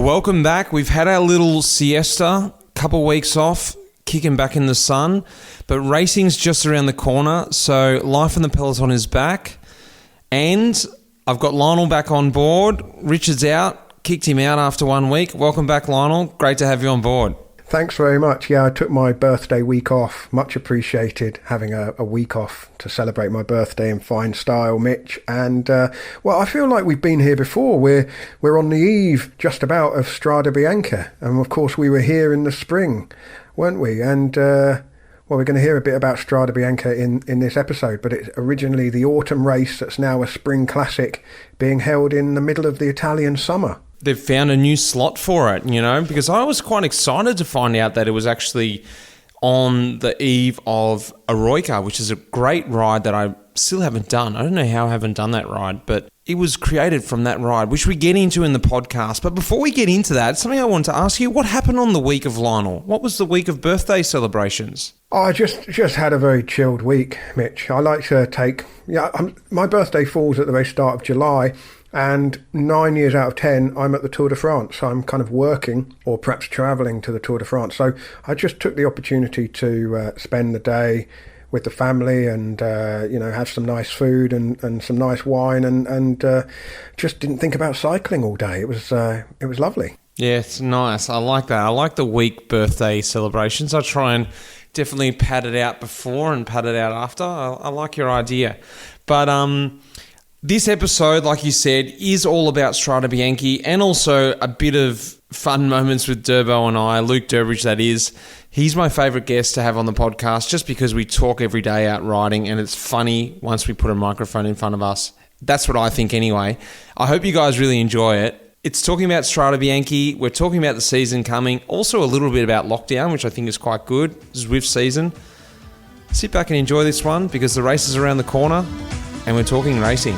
welcome back. We've had our little siesta, couple weeks off, kicking back in the sun, but racing's just around the corner, so Life in the Peloton is back, and I've got Lionel back on board. Richard's out, kicked him out after 1 week. Welcome back, Lionel. Great to have you on board. Thanks very much. Yeah, I took my birthday week off. Much appreciated having a week off to celebrate my birthday in fine style, Mitch. And, well, I feel like we've been here before. We're on the eve, just about, of Strade Bianche. And, of course, we were here in the spring, weren't we? And, well, we're going to hear a bit about Strade Bianche in this episode, but it's originally the autumn race that's now a spring classic being held in the middle of the Italian summer. They've found a new slot for it, you know, because I was quite excited to find out that it was actually on the eve of Eroica, which is a great ride that I still haven't done. I don't know how I haven't done that ride, but it was created from that ride, which we get into in the podcast. But before we get into that, something I wanted to ask you, what happened on the week of Lionel? What was the week of birthday celebrations? Oh, I just had a very chilled week, Mitch. I like to take... my birthday falls at the very start of July, and 9 years out of 10, I'm at the Tour de France. So I'm kind of working or perhaps travelling to the Tour de France. So I just took the opportunity to spend the day with the family and, have some nice food and some nice wine and just didn't think about cycling all day. It was lovely. Yeah, it's nice. I like that. I like the week birthday celebrations. I try and definitely pad it out before and pad it out after. I like your idea. But this episode, like you said, is all about Strade Bianche and also a bit of fun moments with Durbo and I, Luke Durbridge that is. He's my favourite guest to have on the podcast just because we talk every day out riding and it's funny once we put a microphone in front of us. That's what I think anyway. I hope you guys really enjoy it. It's talking about Strade Bianche. We're talking about the season coming. Also a little bit about lockdown, which I think is quite good. Zwift season. Sit back and enjoy this one because the race is around the corner and we're talking racing.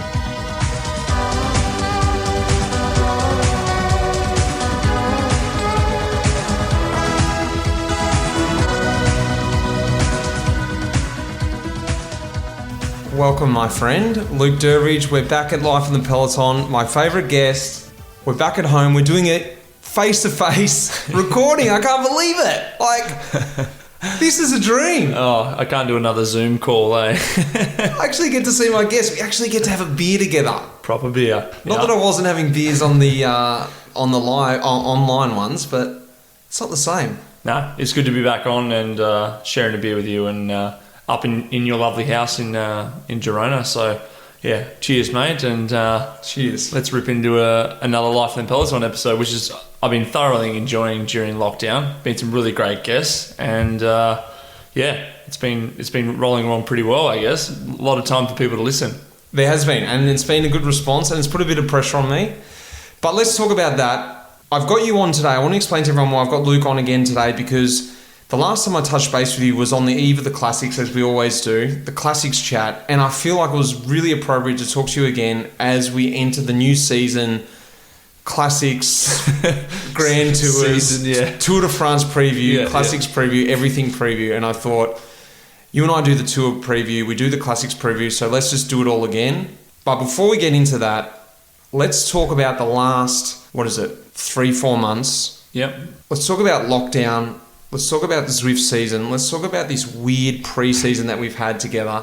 Welcome, my friend, Luke Durbridge. We're back at Life in the Peloton. My favourite guest. We're back at home. We're doing it face-to-face recording. I can't believe it. Like, this is a dream. Oh, I can't do another Zoom call, eh? I actually get to see my guests. We actually get to have a beer together. Proper beer. Not that I wasn't having beers on the live online ones, but it's not the same. No, it's good to be back on and sharing a beer with you and up in your lovely house in Girona. So, yeah, cheers, mate, and cheers. Let's rip into another Life in the Peloton episode, which is I've been thoroughly enjoying during lockdown. Been some really great guests, and it's been rolling along pretty well, I guess. A lot of time for people to listen. There has been, and it's been a good response, and it's put a bit of pressure on me. But let's talk about that. I've got you on today. I want to explain to everyone why I've got Luke on again today because the last time I touched base with you was on the eve of the Classics, as we always do, the Classics chat, and I feel like it was really appropriate to talk to you again as we enter the new season, Classics, Grand Tours, season, Tour de France preview, Classics preview, everything preview, and I thought, you and I do the Tour preview, we do the Classics preview, so let's just do it all again. But before we get into that, let's talk about the last, 3-4 months. Yep. Let's talk about lockdown. Let's talk about the Zwift season. Let's talk about this weird pre-season that we've had together.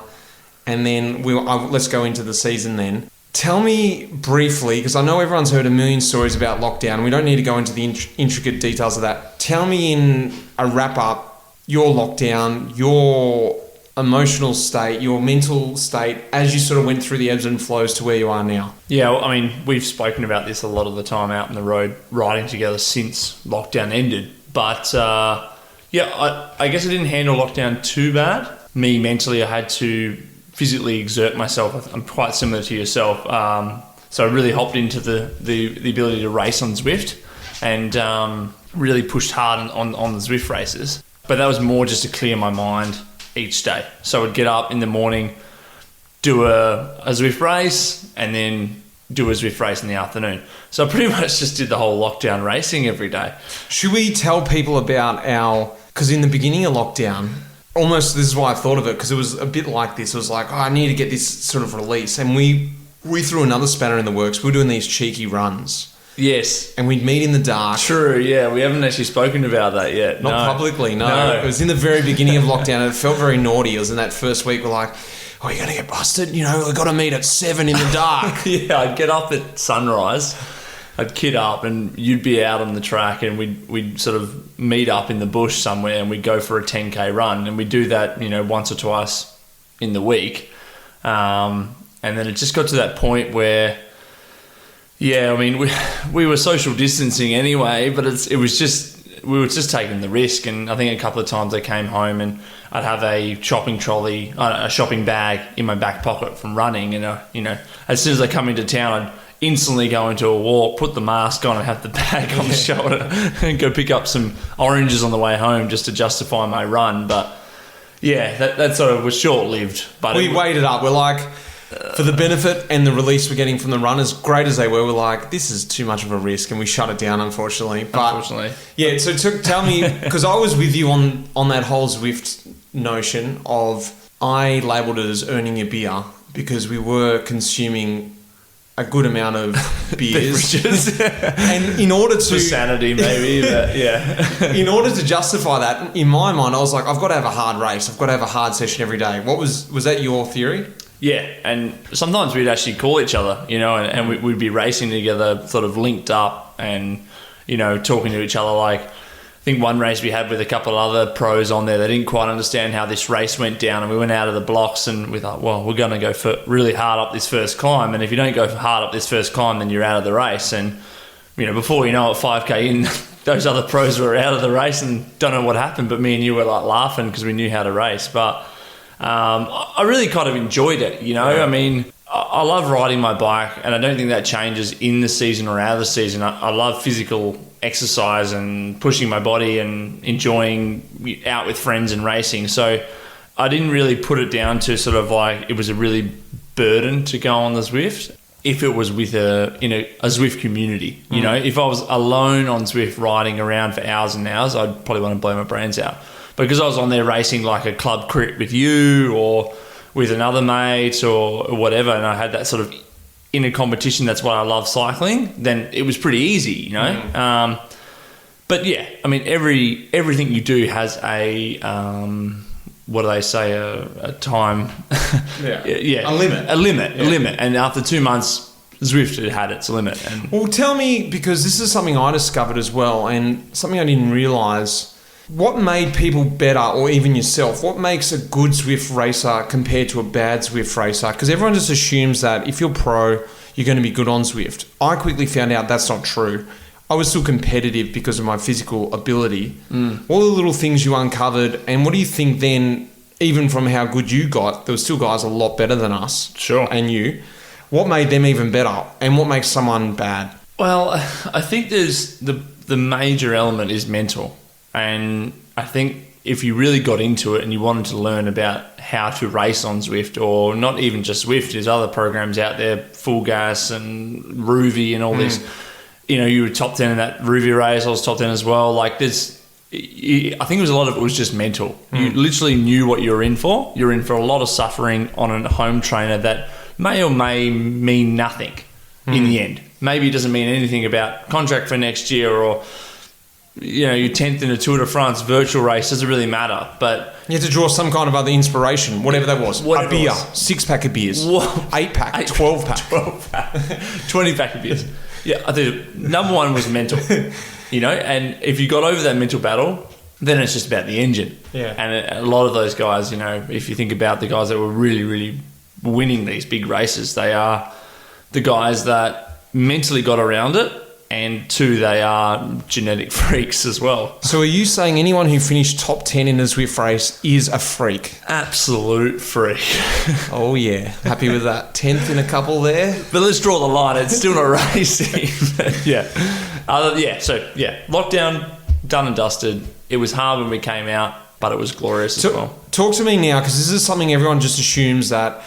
And then let's go into the season then. Tell me briefly, because I know everyone's heard a million stories about lockdown. We don't need to go into the intricate details of that. Tell me in a wrap-up, your lockdown, your emotional state, your mental state, as you sort of went through the ebbs and flows to where you are now. Yeah, well, I mean, we've spoken about this a lot of the time out on the road, riding together since lockdown ended. But... I guess I didn't handle lockdown too bad. Me, mentally, I had to physically exert myself. I'm quite similar to yourself. So I really hopped into the ability to race on Zwift and really pushed hard on the Zwift races. But that was more just to clear my mind each day. So I'd get up in the morning, do a Zwift race, and then do a Zwift race in the afternoon. So I pretty much just did the whole lockdown racing every day. Should we tell people about because in the beginning of lockdown, almost this is why I thought of it, because it was a bit like this. It was like, I need to get this sort of release. And we threw another spanner in the works. We were doing these cheeky runs. Yes. And we'd meet in the dark. True, yeah. We haven't actually spoken about that yet. Not publicly, no. It was in the very beginning of lockdown. It felt very naughty. It was in that first week. We're like, oh, you're going to get busted? You know, we've got to meet at 7 in the dark. Yeah, I'd get up at sunrise. I'd kit up and you'd be out on the track and we'd sort of meet up in the bush somewhere and we'd go for a 10K run. And we'd do that, you know, once or twice in the week. And then it just got to that point where... Yeah, I mean, we were social distancing anyway, but we were just taking the risk. And I think a couple of times I came home and I'd have a shopping trolley, a shopping bag in my back pocket from running. And, you know, as soon as I come into town, I'd instantly go into a walk, put the mask on and have the bag on the shoulder and go pick up some oranges on the way home just to justify my run. But, yeah, that sort of was short-lived. But we weighed it up. We're like... For the benefit and the release we're getting from the run, as great as they were like, this is too much of a risk, and we shut it down, unfortunately. Yeah, so tell me, because I was with you on that whole Zwift notion of, I labelled it as earning your beer, because we were consuming a good amount of beers. And in order to... For sanity, maybe, but yeah. In order to justify that, in my mind, I was like, I've got to have a hard race. I've got to have a hard session every day. Was that your theory? Yeah, and sometimes we'd actually call each other, you know, and we'd be racing together, sort of linked up and, you know, talking to each other. Like, I think one race we had with a couple of other pros on there, they didn't quite understand how this race went down, and we went out of the blocks and we thought, well, we're going to go really hard up this first climb, and if you don't go hard up this first climb, then you're out of the race. And, you know, before you know it, 5K in, those other pros were out of the race and don't know what happened, but me and you were like laughing because we knew how to race. But I really kind of enjoyed it, you know. Yeah. I mean, I love riding my bike, and I don't think that changes in the season or out of the season. I love physical exercise and pushing my body and enjoying out with friends and racing. So I didn't really put it down to sort of like it was a really burden to go on the Zwift. If it was with a Zwift community, you know, if I was alone on Zwift riding around for hours and hours, I'd probably want to blow my brains out. Because I was on there racing like a club crit with you or with another mate or whatever, and I had that sort of inner competition, that's why I love cycling, then it was pretty easy, you know. But yeah, I mean, everything you do has a what do they say? A time. A limit. A limit. And after 2 months, Zwift had its limit. And well, tell me, because this is something I discovered as well, and something I didn't realise. What made people better, or even yourself? What makes a good Zwift racer compared to a bad Zwift racer? Because everyone just assumes that if you're pro, you're going to be good on Zwift. I quickly found out that's not true. I was still competitive because of my physical ability. All the little things you uncovered, and what do you think then, even from how good you got, there were still guys a lot better than us. Sure. And you. What made them even better? And what makes someone bad? Well, I think there's the major element is mental. And I think if you really got into it and you wanted to learn about how to race on Zwift, or not even just Zwift, there's other programs out there, Full Gas and Rouvy and all this. You know, you were top 10 in that Rouvy race. I was top 10 as well. Like this, I think a lot of it was just mental. You literally knew what you were in for. You're in for a lot of suffering on a home trainer that may or may mean nothing in the end. Maybe it doesn't mean anything about contract for next year, or... you know, you're 10th in a Tour de France virtual race, doesn't really matter. But you have to draw some kind of other inspiration, whatever that was. A beer, 6-pack of beers, 8-pack, 12-pack. 12-pack, 20-pack of beers. Yeah, I think number one was mental, you know, and if you got over that mental battle, then it's just about the engine. Yeah. And a lot of those guys, you know, if you think about the guys that were really, really winning these big races, they are the guys that mentally got around it. And two, they are genetic freaks as well. So are you saying anyone who finished top 10 in a Zwift race is a freak? Absolute freak. Oh, yeah. Happy with that. 10th in a couple there. But let's draw the line. It's still not racing. Yeah. So, lockdown, done and dusted. It was hard when we came out, but it was glorious as well. Talk to me now, because this is something everyone just assumes that...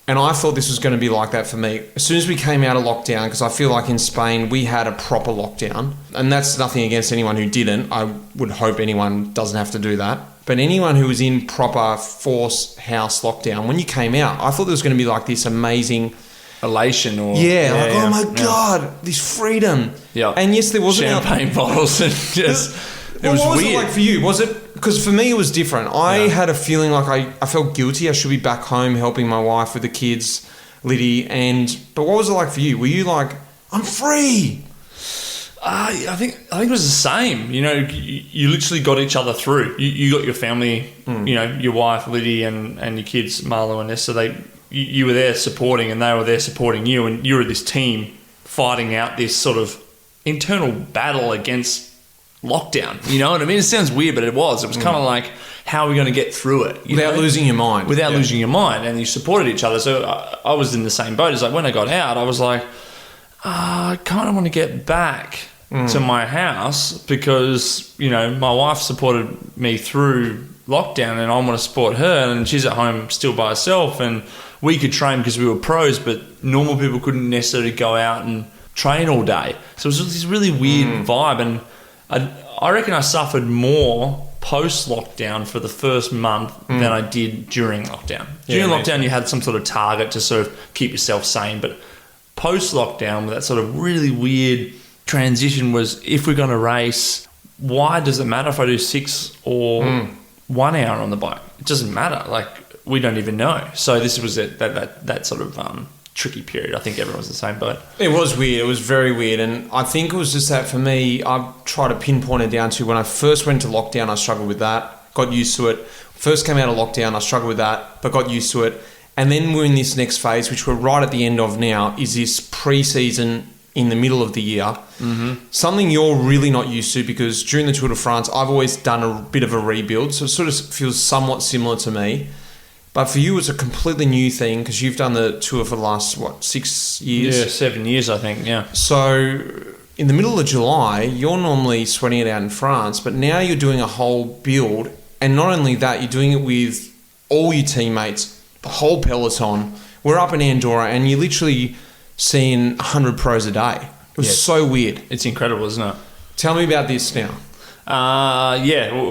And I thought this was going to be like that for me. As soon as we came out of lockdown, because I feel like in Spain we had a proper lockdown. And that's nothing against anyone who didn't. I would hope anyone doesn't have to do that. But anyone who was in proper force house lockdown, when you came out, I thought there was going to be like this amazing elation or oh my God, this freedom. Yeah. And yes, there was champagne bottles and just it was what was weird. it like for you? Was it because for me it was different. I had a feeling like I felt guilty. I should be back home helping my wife with the kids, Liddy. But what was it like for you? Were you like, I'm free? I think it was the same. You know, you literally got each other through. You got your family, you know, your wife Liddy and your kids Marlo and Nessa. You were there supporting, and they were there supporting you, and you were this team fighting out this sort of internal battle against lockdown. You know what I mean? It sounds weird, but it was. It was kind of like, how are we going to get through it without losing your mind? Without losing your mind, and you supported each other. So I was in the same boat. It's like when I got out, I was like, I kind of want to get back to my house because, you know, my wife supported me through lockdown and I want to support her, and she's at home still by herself, and we could train because we were pros, but normal people couldn't necessarily go out and train all day. So it was this really weird vibe, and I reckon I suffered more post-lockdown for the first month than I did during lockdown. During lockdown, you had some sort of target to sort of keep yourself sane, but post-lockdown, with that sort of really weird transition was, if we're going to race, why does it matter if I do 6 or 1 hour on the bike? It doesn't matter. Like, we don't even know. So this was that sort of tricky period. I think everyone was the same boat. It was weird. It was very weird. And I think it was just that for me, I tried to pinpoint it down to when I first went to lockdown, I struggled with that, got used to it. First came out of lockdown, I struggled with that, but got used to it. And then we're in this next phase, which we're right at the end of now, is this pre-season in the middle of the year. Something you're really not used to, because during the Tour de France, I've always done a bit of a rebuild, so it sort of feels somewhat similar to me. But for you, it's a completely new thing because you've done the Tour for the last, 6 years? Yeah, 7 years, I think, yeah. So in the middle of July, you're normally sweating it out in France, but now you're doing a whole build, and not only that, you're doing it with all your teammates, the whole Peloton. We're up in Andorra, and you're literally seeing 100 pros a day. It was so weird. It's incredible, isn't it? Tell me about this now.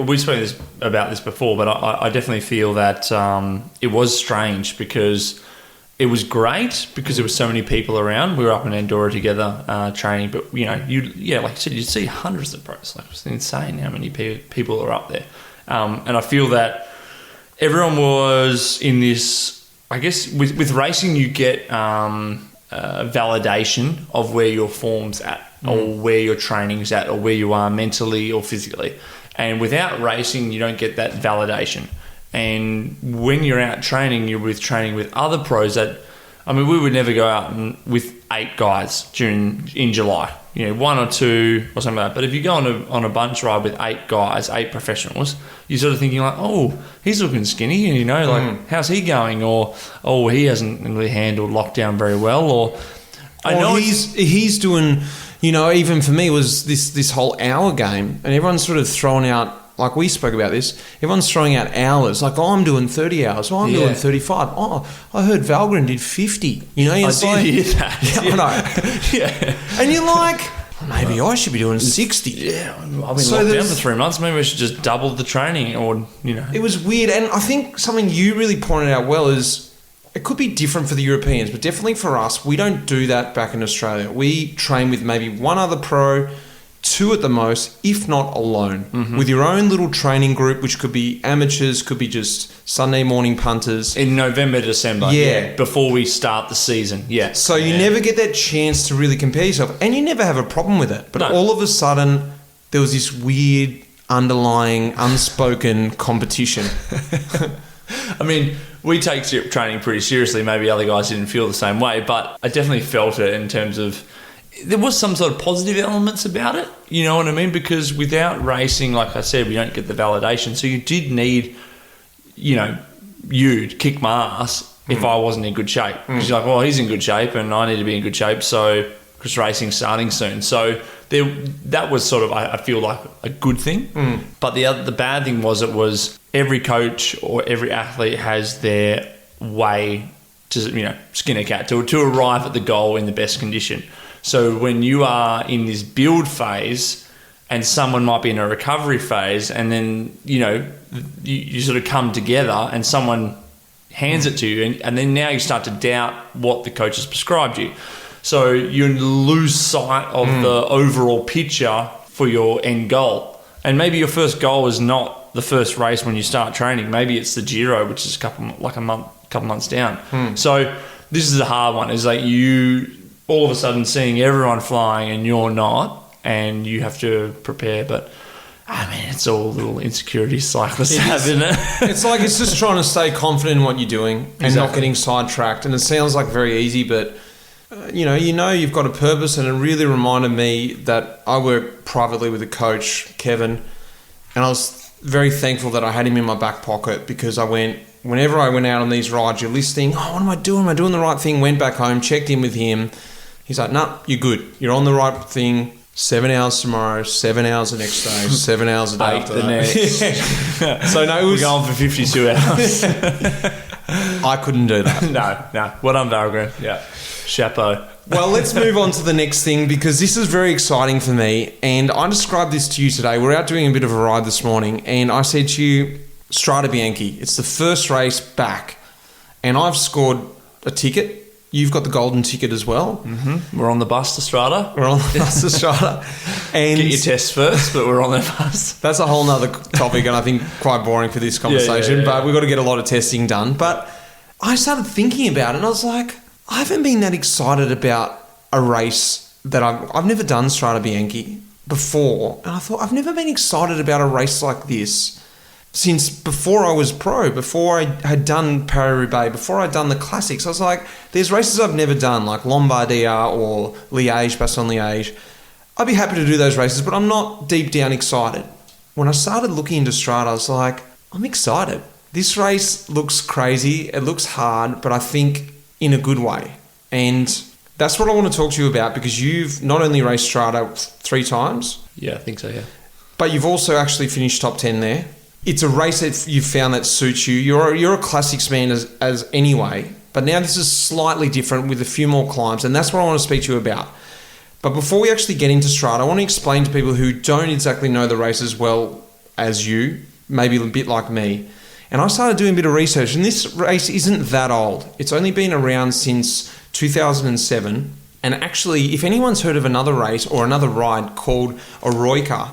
We've spoken about this before, but I definitely feel that it was strange because it was great because there were so many people around. We were up in Andorra together training, but you know, like I said, you'd see hundreds of pros. Like, it's insane how many people are up there, and I feel that everyone was in this. I guess with racing, you get validation of where your form's at, or where your training's at, or where you are mentally or physically. And without racing, you don't get that validation. And when you're out training, you're training with other pros that, I mean, we would never go out with 8 guys in July. You know, 1 or 2 or something like that. But if you go on a bunch ride with 8 guys, 8 professionals, you're sort of thinking like, oh, he's looking skinny, and you know, like, how's he going? Or, oh, he hasn't really handled lockdown very well. Or I know he's doing, you know, even for me, it was this whole hour game, and everyone's sort of throwing out, like we spoke about this, everyone's throwing out hours. Like, oh, I'm doing 30 hours. Oh, I'm doing 35. Oh, I heard Valgren did 50. You know, I did hear that. Yeah, I know. Yeah. And you're like, maybe I should be doing 60. Yeah, I've been locked down for 3 months. Maybe I should just double the training, or, you know. It was weird. And I think something you really pointed out well is, it could be different for the Europeans, but definitely for us, we don't do that back in Australia. We train with maybe 1 other pro, 2 at the most, if not alone, with your own little training group, which could be amateurs, could be just Sunday morning punters. In November, December, before we start the season, So you never get that chance to really compare yourself, and you never have a problem with it. But all of a sudden, there was this weird, underlying, unspoken competition. I mean, we take training pretty seriously. Maybe other guys didn't feel the same way, but I definitely felt it in terms of there was some sort of positive elements about it. You know what I mean? Because without racing, like I said, we don't get the validation. So you did need, you know, you to kick my ass if I wasn't in good shape. Because you're like, well, he's in good shape and I need to be in good shape. So because racing's starting soon. So that was sort of, I feel like, a good thing. But the bad thing was, it was every coach or every athlete has their way to, you know, skin a cat, to arrive at the goal in the best condition. So when you are in this build phase and someone might be in a recovery phase, and then, you know, you sort of come together and someone hands it to you, and then now you start to doubt what the coach has prescribed you. So you lose sight of the overall picture for your end goal. And maybe your first goal is not the first race when you start training. Maybe it's the Giro, which is a couple months down. So this is a hard one. Is like you all of a sudden seeing everyone flying and you're not, and you have to prepare. But I mean, it's all little insecurities cyclists have, isn't it? It's like it's just trying to stay confident in what you're doing and not getting sidetracked. And it sounds like very easy, but you know you've got a purpose. And it really reminded me that I work privately with a coach, Kevin, and I was very thankful that I had him in my back pocket, because whenever I went out on these rides, you're listening, oh, what am I doing? Am I doing the right thing? Went back home, checked in with him. He's like, no, you're good. You're on the right thing. 7 hours tomorrow, 7 hours the next day, 7 hours a day after the next. So no, we're going for 52 hours. I couldn't do that. No. Well done, Valgren. Yeah. Chapeau. Well, let's move on to the next thing, because this is very exciting for me. And I described this to you today. We're out doing a bit of a ride this morning, and I said to you, Strade Bianche. It's the first race back, and I've scored a ticket. You've got the golden ticket as well. Mm-hmm. We're on the bus to Strade. And get your tests first, but we're on the bus. That's a whole nother topic, and I think quite boring for this conversation, but we've got to get a lot of testing done. But I started thinking about it, and I was like, I haven't been that excited about a race that I've never done Strade Bianche before. And I thought, I've never been excited about a race like this since before I was pro, before I had done Paris-Roubaix, before I'd done the classics. I was like, there's races I've never done, like Lombardia or Liège, Bastogne-Liège. I'd be happy to do those races, but I'm not deep down excited. When I started looking into Strade, I was like, I'm excited. This race looks crazy. It looks hard, but I think in a good way. And that's what I want to talk to you about, because you've not only raced Strade 3 times. Yeah, I think so, yeah. But you've also actually finished top 10 there. It's a race that you've found that suits you. You're a classics man as anyway, but now this is slightly different with a few more climbs, and that's what I want to speak to you about. But before we actually get into Strade, I want to explain to people who don't exactly know the race as well as you, maybe a bit like me. And I started doing a bit of research, and this race isn't that old. It's only been around since 2007. And actually, if anyone's heard of another race or another ride called Eroica,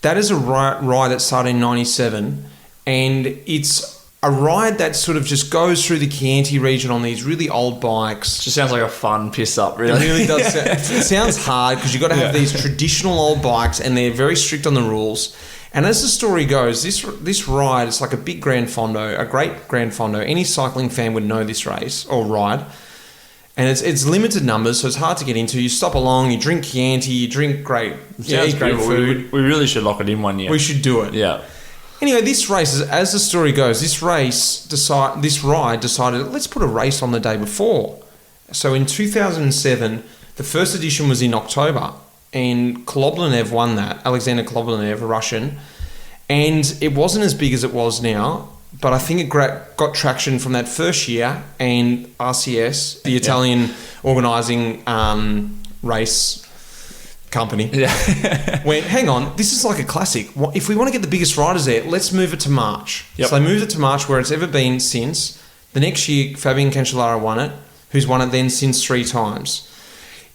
that is a ride that started in 97, and it's a ride that sort of just goes through the Chianti region on these really old bikes. Just sounds like a fun piss up, really. It really does. It sounds hard, because you've got to have these traditional old bikes, and they're very strict on the rules. And as the story goes, this ride is like a big Grand Fondo, a great Grand Fondo. Any cycling fan would know this race or ride. And it's limited numbers, so it's hard to get into. You stop along, you drink Chianti, you drink great food. We really should lock it in one year. We should do it. Yeah. Anyway, this race, as the story goes, this ride decided, let's put a race on the day before. So in 2007, the first edition was in October, and Koloblenev won that, Alexander Koloblenev, a Russian. And it wasn't as big as it was now, but I think it got traction from that first year, and RCS, the Italian organising race company, went, hang on, this is like a classic. If we want to get the biggest riders there, let's move it to March. Yep. So they moved it to March, where it's ever been since. The next year, Fabian Cancellara won it, who's won it then since 3 times.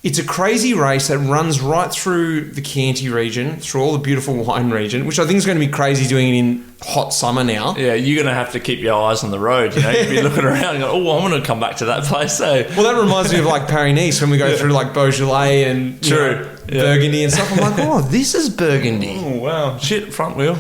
It's a crazy race that runs right through the Chianti region, through all the beautiful wine region, which I think is going to be crazy doing it in hot summer now. Yeah, you're going to have to keep your eyes on the road. You know, you'll be looking around and go, oh, I want to come back to that place. So, well, that reminds me of like Paris-Nice when we go through like Beaujolais and Burgundy and stuff. I'm like, oh, this is Burgundy. Oh, wow. Shit, front wheel.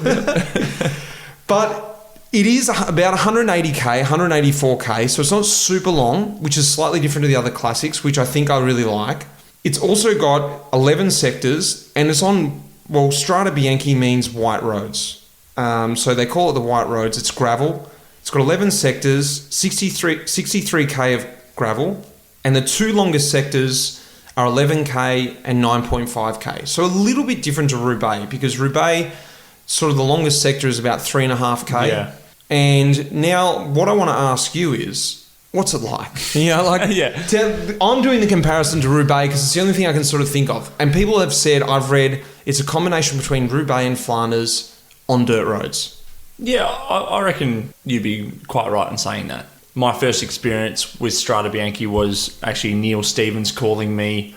But it is about 180k, 184k, so it's not super long, which is slightly different to the other classics, which I think I really like. It's also got 11 sectors, and it's on, well, Strade Bianche means white roads. So they call it the white roads. It's gravel. It's got 11 sectors, 63k of gravel, and the 2 longest sectors are 11k and 9.5k. So a little bit different to Roubaix, because Roubaix, sort of the longest sector is about 3.5k. Yeah. And now what I want to ask you is, what's it like? I'm doing the comparison to Roubaix because it's the only thing I can sort of think of. And people have said, I've read, it's a combination between Roubaix and Flanders on dirt roads. Yeah, I reckon you'd be quite right in saying that. my first experience with Strade Bianche was actually Neil Stevens calling me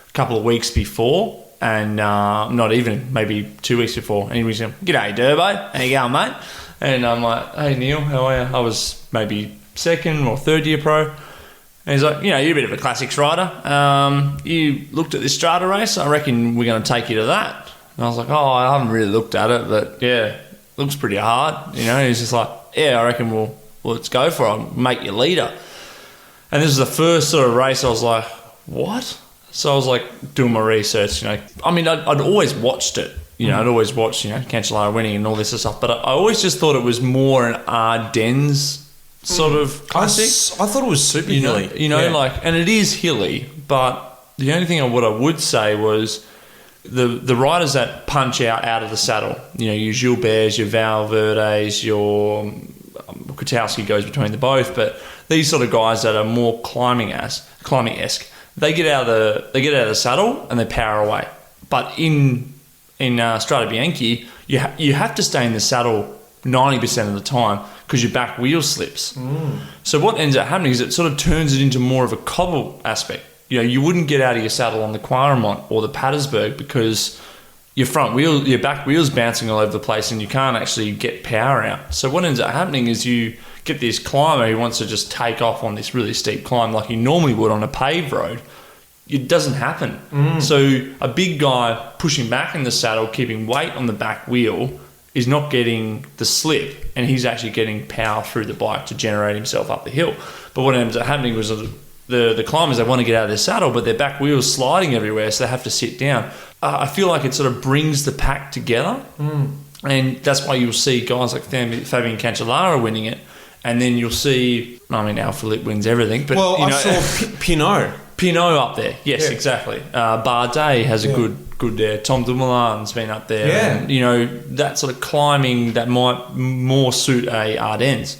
a couple of weeks before, and not even, maybe 2 weeks before, and he was going, "G'day, Durbo, how you going, mate?" And I'm like, "Hey, Neil, how are you?" I was maybe second or third year pro. And he's like, "You're a bit of a classics rider. You looked at this Strada race. I reckon we're going to take you to that." And I was like, "Oh, I haven't really looked at it, but yeah, looks pretty hard." He's just like, "Yeah, I reckon well, let's go for it. I'll make you leader." And this is the first sort of race I was like, "What?" So I was like doing my research. I mean, I'd always watched it. I'd always watched Cancellara winning and all this stuff, but I always just thought it was more an Ardennes sort of classic. I thought it was super hilly. And it is hilly, but the only thing what I would say was the riders that punch out of the saddle, your Gilberts, your Valverdes, your Kwiatkowski goes between the both, but these sort of guys that are more climbing-esque, they get out of the saddle and they power away. But in Strade Bianche, you have to stay in the saddle 90% of the time because your back wheel slips. So what ends up happening is it sort of turns it into more of a cobble aspect. You wouldn't get out of your saddle on the Quaremont or the Patersburg because your back wheel's bouncing all over the place and you can't actually get power out. So what ends up happening is you get this climber who wants to just take off on this really steep climb like he normally would on a paved road. It doesn't happen. So a big guy pushing back in the saddle, keeping weight on the back wheel, is not getting the slip, and he's actually getting power through the bike to generate himself up the hill. But what ends up happening was the climbers, they want to get out of their saddle, but their back wheel's sliding everywhere, so they have to sit down. I feel like it sort of brings the pack together, and that's why you'll see guys like Fabian Cancellara winning it, and then you'll see, Alaphilippe wins everything. But, I saw Pinot up there, yes, exactly. Bardet has a good there. Tom Dumoulin's been up there. And, that sort of climbing that might more suit a Ardennes.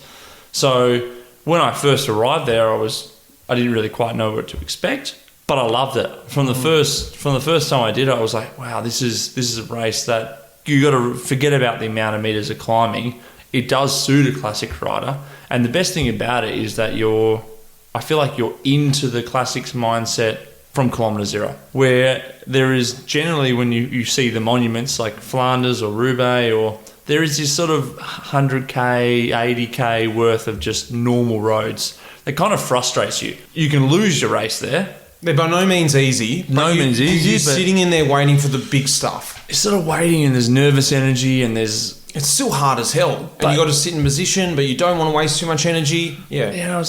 So when I first arrived there, I didn't really quite know what to expect, but I loved it. From the first time I did it, I was like, wow, this is a race that you got to forget about the amount of meters of climbing. It does suit a classics rider, and the best thing about it is that I feel like you're into the classics mindset from kilometre zero, where there is generally, when you see the monuments like Flanders or Roubaix, there is this sort of 100k, 80k worth of just normal roads that kind of frustrates you. You can lose your race there. They're by no means easy. You're sitting in there waiting for the big stuff. You're sort of waiting, and there's nervous energy, and it's still hard as hell. And you got to sit in position, but you don't want to waste too much energy. Yeah.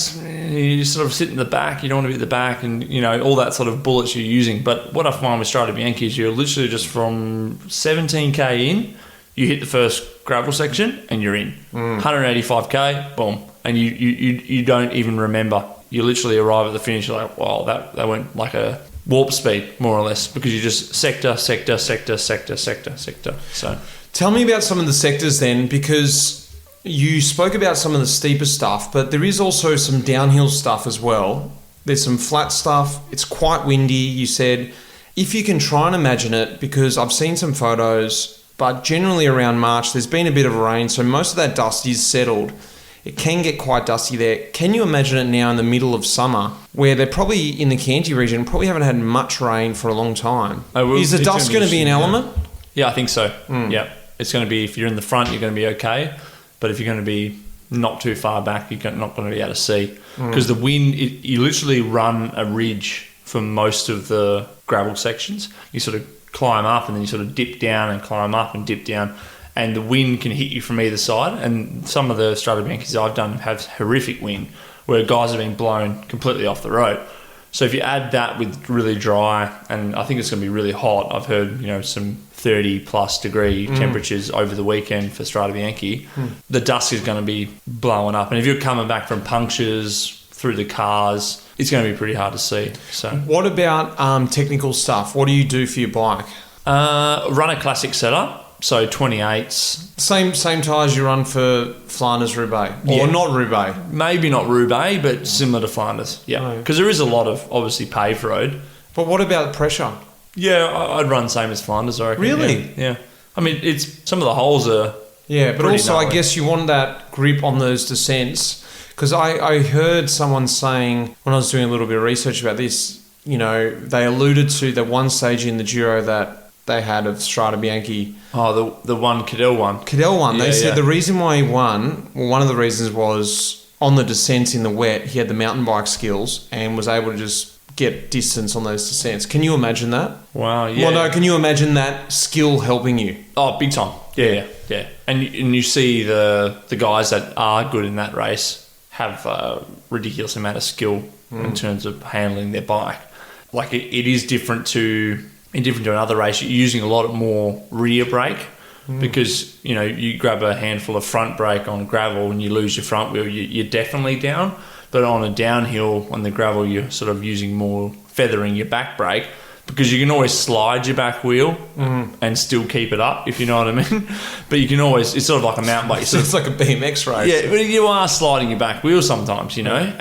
You sort of sit in the back. You don't want to be at the back, and all that sort of bullets you're using. But what I find with Strade Bianche is you're literally just from 17k in, you hit the first gravel section and you're in. 185k, boom, and you don't even remember. You literally arrive at the finish. You're like, wow, that went like a warp speed, more or less, because you just sector. So. Tell me about some of the sectors then, because you spoke about some of the steeper stuff, but there is also some downhill stuff as well. There's some flat stuff. It's quite windy, you said. If you can try and imagine it, because I've seen some photos, but generally around March, there's been a bit of rain, so most of that dust is settled. It can get quite dusty there. Can you imagine it now in the middle of summer, where they're probably in the Chianti region, probably haven't had much rain for a long time? Is the dust going to be an element? Yeah, I think so. Yeah. It's going to be, if you're in the front, you're going to be okay. But if you're going to be not too far back, you're not going to be able to see. Because the wind, you literally run a ridge for most of the gravel sections. You sort of climb up and then you sort of dip down and climb up and dip down. And the wind can hit you from either side. And some of the Strade Bianches I've done have horrific wind, where guys have been blown completely off the road. So if you add that with really dry, and I think it's going to be really hot. I've heard, some 30 plus degree temperatures over the weekend for Strade Bianche. The dust is going to be blowing up. And if you're coming back from punctures through the cars, it's going to be pretty hard to see. So, what about technical stuff? What do you do for your bike? Run a classic setup. So 28s. Same tyres you run for Flanders Roubaix? Or not Roubaix? Maybe not Roubaix, but similar to Flanders. Yeah. Because there is a lot of, obviously, paved road. But what about pressure? Yeah, I'd run same as Flanders, I reckon. Really? Yeah. I mean, it's some of the holes are... Yeah, but also gnarly. I guess you want that grip on those descents, Because I heard someone saying, when I was doing a little bit of research about this, you know, they alluded to the one stage in the Giro that they had of Strade Bianche. Oh, the one, Cadell one. Cadell won. They said yeah. the reason why he won, well, one of the reasons was on the descents in the wet, he had the mountain bike skills and was able to just get distance on those descents. Can you imagine that? Wow, yeah. Well, no, can you imagine that skill helping you? Oh, big time. Yeah. And you see the guys that are good in that race have a ridiculous amount of skill in terms of handling their bike. Like it is different to another race. You're using a lot more rear brake because, you know, you grab a handful of front brake on gravel and you lose your front wheel, you're definitely down. But on a downhill, on the gravel, you're sort of using more feathering your back brake because you can always slide your back wheel and still keep it up, if you know what I mean. But you can always, it's sort of like a mountain bike. It's like a BMX race. Yeah, but you are sliding your back wheel sometimes, you know.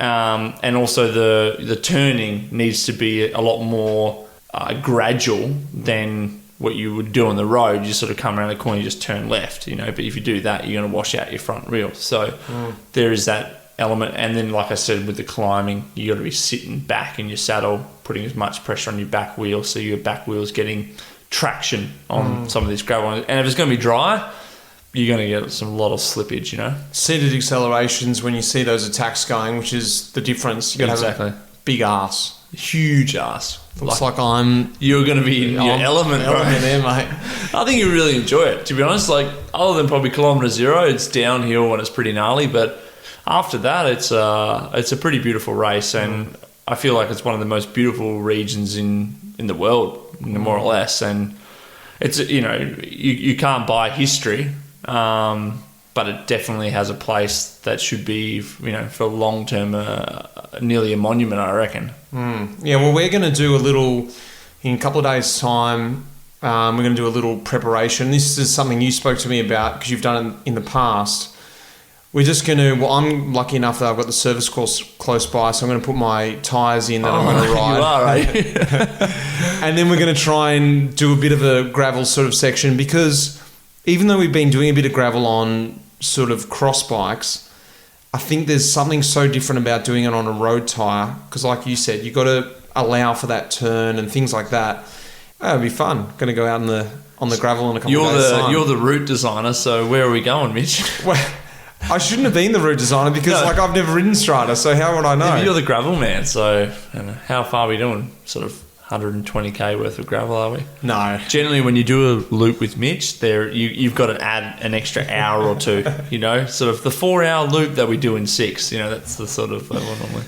And also the turning needs to be a lot more gradual than what you would do on the road. You sort of come around the corner, you just turn left, you know. But if you do that, you're going to wash out your front wheel. So there is that element. And then, like I said, with the climbing, you got to be sitting back in your saddle, putting as much pressure on your back wheel so your back wheel's getting traction on some of this gravel. And if it's going to be dry, you're going to get a lot of slippage, you know. Seated accelerations, when you see those attacks going, which is the difference, you got to have a big ass. Huge ass. Looks like you're going to be in your element there, mate. I think you really enjoy it, to be honest. Like, other than probably kilometre zero, it's downhill when it's pretty gnarly, but after that, it's a pretty beautiful race, and I feel like it's one of the most beautiful regions in the world, more or less. And it's, you know, you can't buy history, but it definitely has a place that should be, you know, for long term, nearly a monument, I reckon. Yeah, well, we're going to do a little, in a couple of days' time, we're going to do a little preparation. This is something you spoke to me about because you've done it in the past. We're just going to, well, I'm lucky enough that I've got the service course close by, so I'm going to put my tyres in that I'm going to ride. You are, right? And then we're going to try and do a bit of a gravel sort of section because even though we've been doing a bit of gravel on sort of cross bikes, I think there's something so different about doing it on a road tyre because, like you said, you've got to allow for that turn and things like that. It'll be fun. Going to go out on the gravel in a couple of days' time. You're the route designer, so where are we going, Mitch? Well, I shouldn't have been the route designer because I've never ridden Strada, so how would I know? Yeah, you're the gravel man, so how far are we doing? Sort of 120k worth of gravel, are we? No. Generally, when you do a loop with Mitch, you've got to add an extra hour or two, you know? Sort of the 4-hour loop that we do in 6, you know, that's the sort of one normally.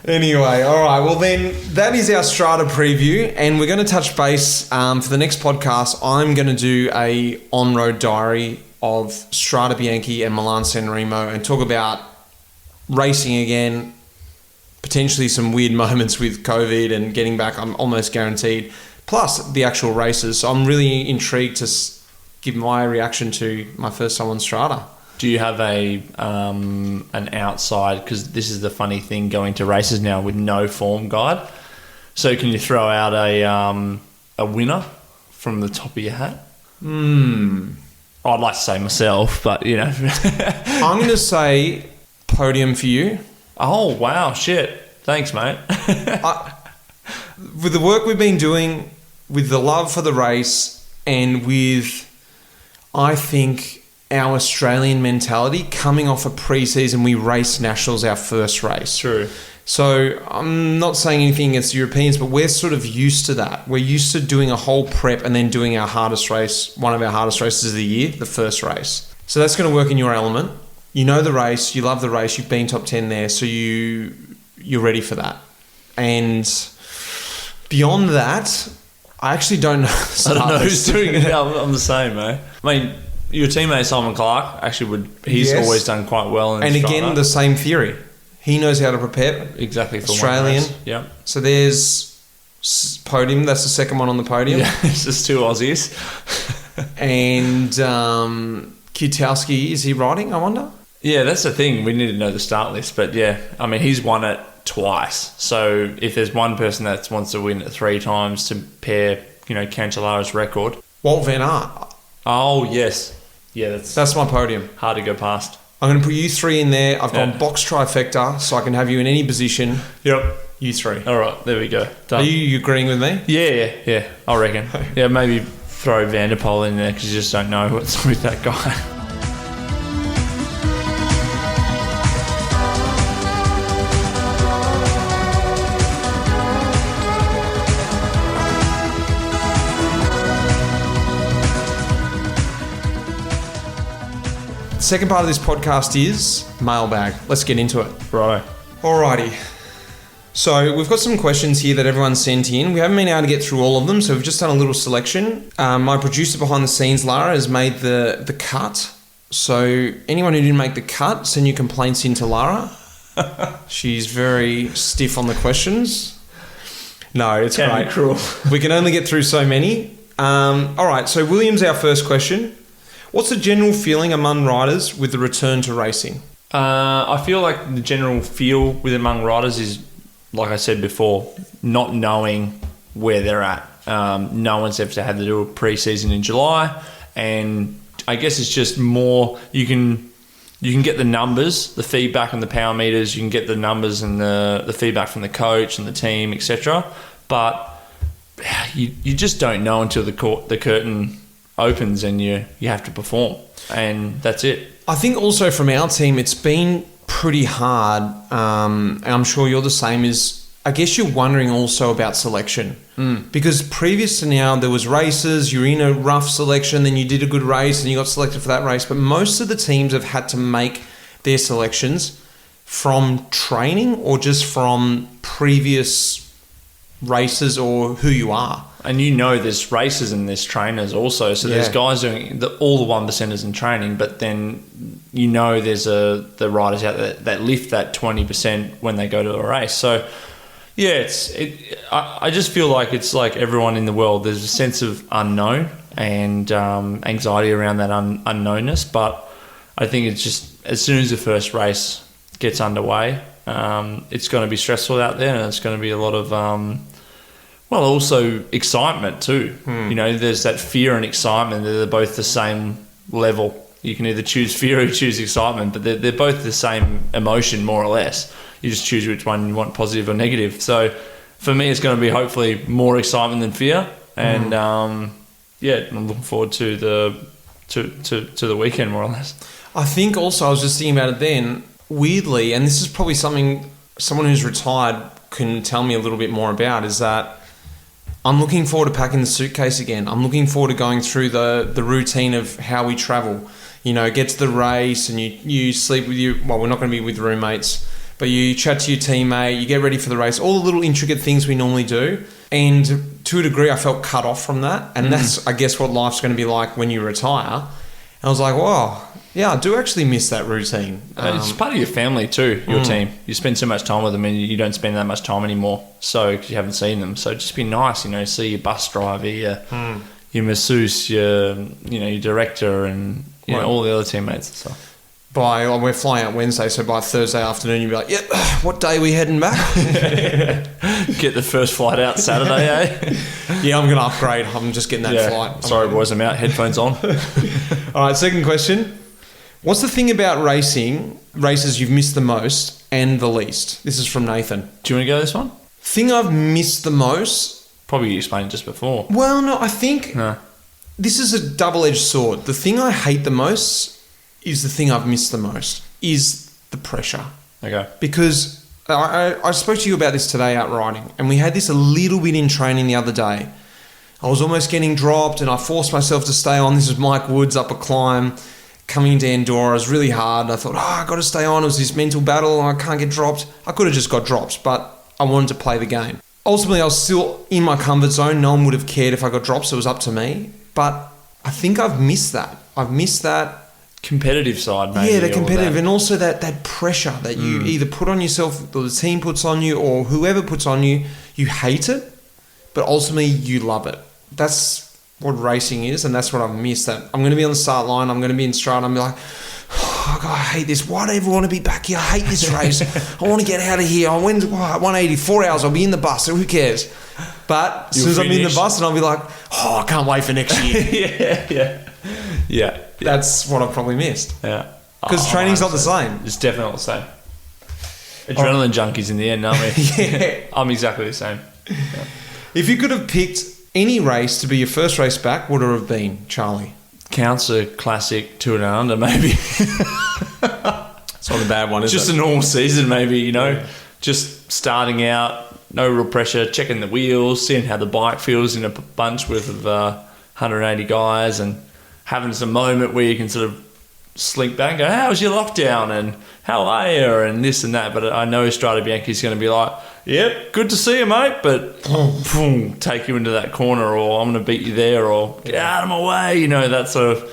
Anyway, all right. Well, then that is our Strada preview, and we're going to touch base for the next podcast. I'm going to do a on-road diary of Strade Bianche and Milan San Remo and talk about racing again, potentially some weird moments with COVID and getting back, I'm almost guaranteed, plus the actual races. So I'm really intrigued to give my reaction to my first time on Strada. Do you have an outside, because this is the funny thing going to races now with no form guide, so can you throw out a winner from the top of your hat? I'd like to say myself, but you know. I'm going to say podium for you. Oh, wow, shit. Thanks, mate. With the work we've been doing, with the love for the race, and with, I think, our Australian mentality, coming off a pre-season, we raced nationals our first race. True. So I'm not saying anything against Europeans, but we're sort of used to that. We're used to doing a whole prep and then doing our hardest race, one of our hardest races of the year, the first race. So that's going to work in your element. You know the race, you love the race, you've been top 10 there, so you're ready for that. And beyond that, I actually don't know. I don't know who's doing it. I'm the same, mate. I mean, your teammate Simon Clark actually he's always done quite well in and Strada. Again, the same theory. He knows how to prepare. Exactly. For Australian. Yep. So there's podium. That's the second one on the podium. Yeah, it's just 2 Aussies. And Kwiatkowski, is he riding, I wonder? Yeah, that's the thing. We need to know the start list. But yeah, I mean, he's won it twice. So if there's one person that wants to win it 3 times to pair, you know, Cancellara's record. Walt Van Aert. Oh, yes. Yeah, that's my podium. Hard to go past. I'm going to put you 3 in there. I've gone box trifecta, so I can have you in any position. Yep. You 3. All right, there we go. Done. Are you agreeing with me? Yeah. I reckon. Yeah, maybe throw Vanderpoel in there because you just don't know what's with that guy. Second part of this podcast is mailbag. Let's get into it. Right. Alrighty. So we've got some questions here that everyone sent in. We haven't been able to get through all of them, so we've just done a little selection. My producer behind the scenes, Lara, has made the cut. So anyone who didn't make the cut, send your complaints in to Lara. She's very stiff on the questions. No, it's great. Cruel. We can only get through so many. All right, so William's our first question. What's the general feeling among riders with the return to racing? I feel like the general feel among riders is, like I said before, not knowing where they're at. No one's ever had to do a pre-season in July, and I guess it's just more you can get the numbers, the feedback on the power meters, you can get the numbers and the feedback from the coach and the team, etc. But you just don't know until the curtain opens and you have to perform, and that's it. I think also from our team, it's been pretty hard, and I'm sure you're the same, is I guess you're wondering also about selection. Because previous to now, there was races, you're in a rough selection, then you did a good race and you got selected for that race, but most of the teams have had to make their selections from training or just from previous races or who you are. And there's races and there's trainers also. So there's guys doing all the 1%ers in training, but then there's the riders out there that lift that 20% when they go to a race. So yeah, I just feel like it's like everyone in the world. There's a sense of unknown and anxiety around that unknownness. But I think it's just as soon as the first race gets underway, it's going to be stressful out there, and it's going to be a lot of also excitement too. There's that fear and excitement. They're both the same level. You can either choose fear or choose excitement, but they're both the same emotion, more or less. You just choose which one you want, positive or negative. So for me, it's going to be hopefully more excitement than fear. And I'm looking forward to the weekend, more or less. I think also I was just thinking about it then, weirdly, and this is probably something someone who's retired can tell me a little bit more about, is that I'm looking forward to packing the suitcase again. I'm looking forward to going through the routine of how we travel. Get to the race and you sleep with we're not going to be with roommates, but you chat to your teammate, you get ready for the race, all the little intricate things we normally do. And to a degree, I felt cut off from that. And that's, I guess, what life's going to be like when you retire. And I was like, wow, yeah, I do actually miss that routine. It's part of your family too, your team. You spend so much time with them and you don't spend that much time anymore, so because you haven't seen them. So just be nice, see your bus driver, your masseuse, your director, and all the other teammates and stuff. We're flying out Wednesday, so by Thursday afternoon you'll be like, yep, what day are we heading back? Get the first flight out Saturday, eh? Yeah, I'm going to upgrade. I'm just getting that flight. Sorry boys, I'm out, headphones on. All right, second question. What's the thing about races you've missed the most and the least? This is from Nathan. Do you want to go this one? Thing I've missed the most? Probably you explained it just before. Well, no, I think this is a double-edged sword. The thing I hate the most is the thing I've missed the most, is the pressure. Okay. Because I spoke to you about this today out riding, and we had this a little bit in training the other day. I was almost getting dropped, and I forced myself to stay on. This was Mike Woods up a climb. Coming into Andorra, it was really hard. I thought, I got to stay on. It was this mental battle. I can't get dropped. I could have just got dropped, but I wanted to play the game. Ultimately, I was still in my comfort zone. No one would have cared if I got dropped, so it was up to me. But I think I've missed that. I've missed that. Competitive side, maybe. Yeah, the competitive, and also that pressure that you either put on yourself, or the team puts on you, or whoever puts on you. You hate it, but ultimately you love it. That's what racing is, and that's what I've missed. That I'm going to be on the start line, I'm going to be in Strade, I'm like, oh God, I hate this. Why do I ever want to be back here? I hate this race. I want to get out of here. I went 180, 4 hours, I'll be in the bus, so who cares? But as soon as I'm in the bus, and I'll be like, oh, I can't wait for next year. Yeah. That's what I've probably missed. Yeah. Because training's not the same. It's definitely not the same. Adrenaline junkies in the end, aren't we? Yeah. I'm exactly the same. Yeah. If you could have picked any race to be your first race back, what would it have been, Charlie? Counts a classic Tour Down Under, maybe. It's not a bad one, is Just it? a normal season, maybe, you know. Just starting out, no real pressure, checking the wheels, seeing how the bike feels in a bunch with 180 guys, and having some moment where you can sort of slink back and go, how was your lockdown, and how are you, and this and that. But I know Strade Bianche is going to be like, yep, good to see you, mate, but boom, take you into that corner, or I'm going to beat you there, or get out of my way, you know, that sort of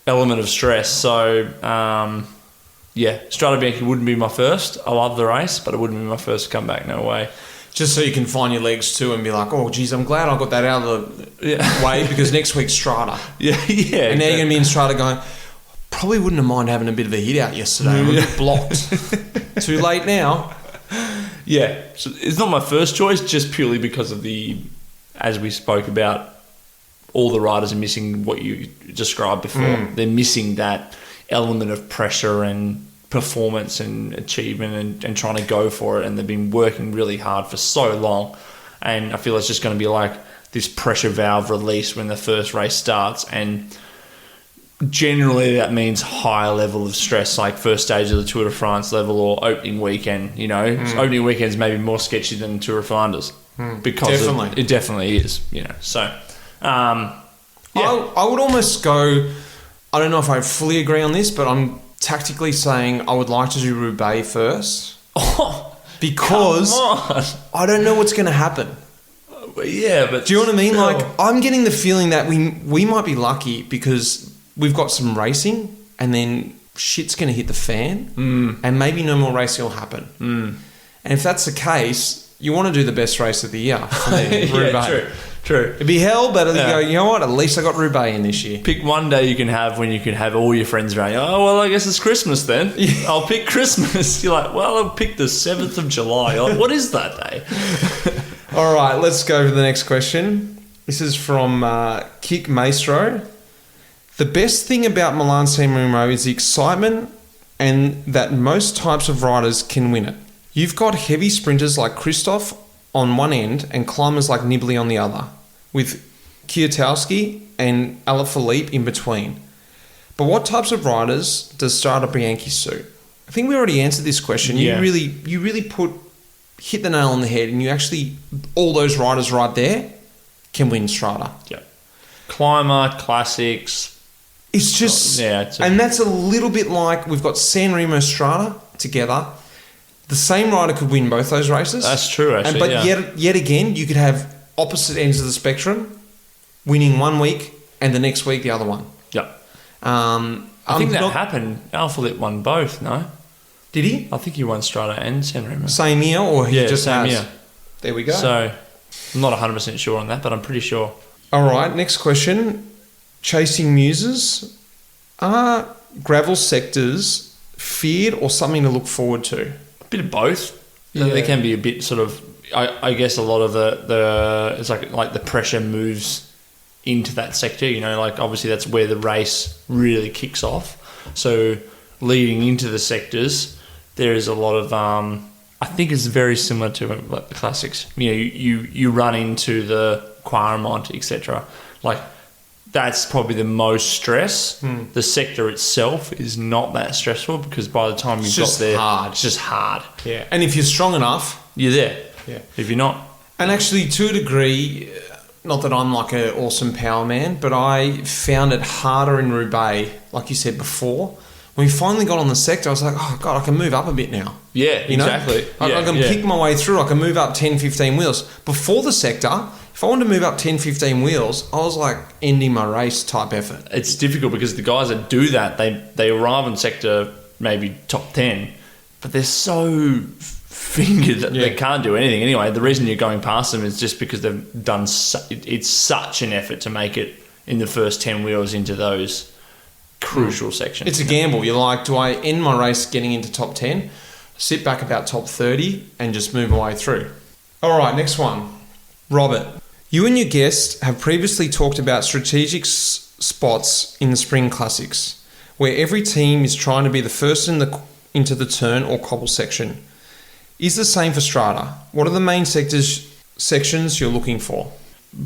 element of stress. So, yeah, Strade Bianche wouldn't be my first. I love the race, but it wouldn't be my first comeback, no way. Just so you can find your legs too and be like, oh, geez, I'm glad I got that out of the way because next week's Strada. Yeah. And now you're going to be in Strada going, probably wouldn't have mind having a bit of a hit out yesterday. I'm a bit blocked. Too late now. Yeah, so it's not my first choice, just purely because of as we spoke about, all the riders are missing what you described before. They're missing that element of pressure and performance and achievement and trying to go for it, and they've been working really hard for so long, and I feel it's just going to be like this pressure valve release when the first race starts, and generally that means higher level of stress, like first stage of the Tour de France level or opening weekend. You know, opening weekend's maybe more sketchy than Tour of Flanders because it definitely is. You know, so yeah. I would almost go, I don't know if I fully agree on this, but I'm tactically saying I would like to do Roubaix first. Because I don't know what's going to happen. Yeah, but do you know what I mean? Like, I'm getting the feeling that we might be lucky because we've got some racing and then shit's going to hit the fan and maybe no more racing will happen. And if that's the case, you want to do the best race of the year. Yeah, true. It'd be hell, but you go, you know what? At least I got Roubaix in this year. Pick one day you can have when you can have all your friends around. Oh, well, I guess it's Christmas then. Yeah. I'll pick Christmas. You're like, well, I'll pick the 7th of July. You're like, what is that day? All right, let's go to the next question. This is from Kick Maestro. The best thing about Milan-San Remo is the excitement and that most types of riders can win it. You've got heavy sprinters like Christoph on one end and climbers like Nibali on the other, with Kwiatkowski and Alaphilippe in between. But what types of riders does Strade Bianche suit? I think we already answered this question. Yeah. You really hit the nail on the head, and you actually, all those riders right there can win Strada. Yeah. Climber, classics. It's just, and that's a little bit like we've got San Remo Strada together. The same rider could win both those races. That's true, actually. But yet again, you could have opposite ends of the spectrum, winning one week and the next week the other one. Yeah. I think that happened. Alaphilippe won both, no? Did he? I think he won Strada and San Remo. Same year, or he just same has? year. There we go. So, I'm not 100% sure on that, but I'm pretty sure. All right, next question. Chasing Muses. Are gravel sectors feared or something to look forward to? A bit of both. Yeah. There can be a bit sort of, I guess a lot of the it's like the pressure moves into that sector, you know, like obviously that's where the race really kicks off. So leading into the sectors, there is a lot of, I think it's very similar to like the classics. You know, you run into the Quaremont, etc. Like, that's probably the most stress. The sector itself is not that stressful because by the time you've got there, it's just hard. Yeah, and if you're strong enough, you're there. Yeah. If you're not, and actually to a degree, not that I'm like an awesome power man, but I found it harder in Roubaix, like you said before. When we finally got on the sector, I was like, oh God, I can move up a bit now. Yeah, exactly. I can pick my way through. I can move up 10, 15 wheels. Before the sector, if I wanted to move up 10, 15 wheels, I was like ending my race type effort. It's difficult because the guys that do that, they arrive in sector maybe top 10, but they're so fingered that they can't do anything. Anyway, the reason you're going past them is just because they've done it's such an effort to make it in the first 10 wheels into those crucial sections. It's a gamble. You're like, do I end my race getting into top 10, sit back about top 30 and just move my way through? All right, next one. Robert, you and your guest have previously talked about strategic spots in the Spring Classics. where every team is trying to be the first into the turn or cobble section. Is the same for Strada? What are the main sections you're looking for?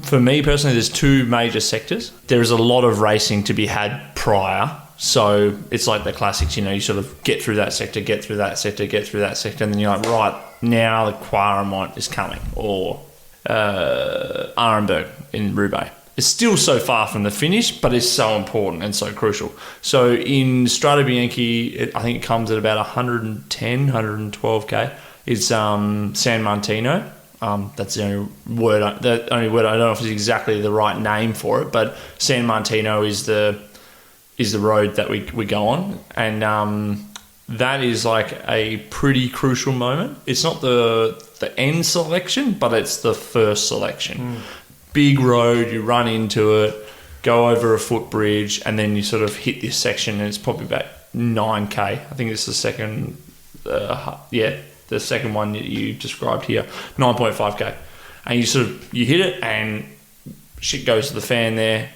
For me personally, there's two major sectors. There is a lot of racing to be had prior. So it's like the classics, you sort of get through that sector, get through that sector, get through that sector, and then you're like, right, now the Quaremont is coming, or Arenberg in Roubaix. It's still so far from the finish, but it's so important and so crucial. So in Strade Bianche, I think it comes at about 110, 112k. It's San Martino. That's the only word. I don't know if it's exactly the right name for it, but San Martino is the road that we go on, and that is like a pretty crucial moment. It's not the end selection, but it's the first selection. Big road, you run into it, go over a footbridge, and then you sort of hit this section, and it's probably about 9k. I think it's the second, the second one that you described here, 9.5k, and you hit it, and shit goes to the fan there.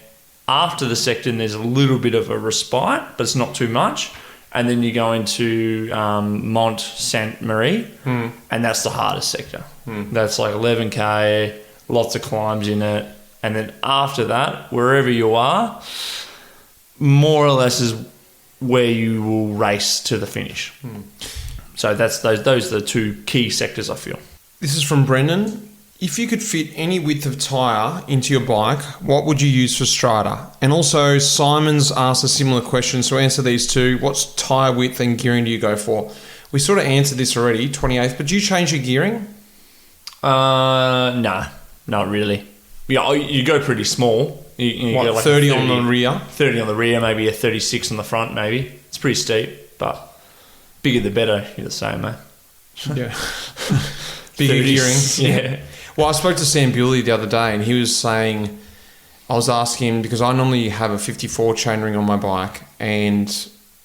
After the section, there's a little bit of a respite, but it's not too much. And then you go into Mont Sainte Marie, and that's the hardest sector. That's like 11k, lots of climbs in it. And then after that, wherever you are, more or less is where you will race to the finish. So those are the two key sectors, I feel. This is from Brendan. If you could fit any width of tyre into your bike, what would you use for Strada? And also, Simon's asked a similar question, so answer these two. What's tyre width and gearing do you go for? We sort of answered this already, 28th, but do you change your gearing? No, not really. Yeah, you go pretty small. You what, go like 30 on the rear? 30 on the rear, maybe a 36 on the front, maybe. It's pretty steep, but bigger the better, you're the same, mate. Yeah. Bigger gearing. Yeah. Well, I spoke to Sam Bewley the other day, and he was saying, I was asking him, because I normally have a 54 chainring on my bike, and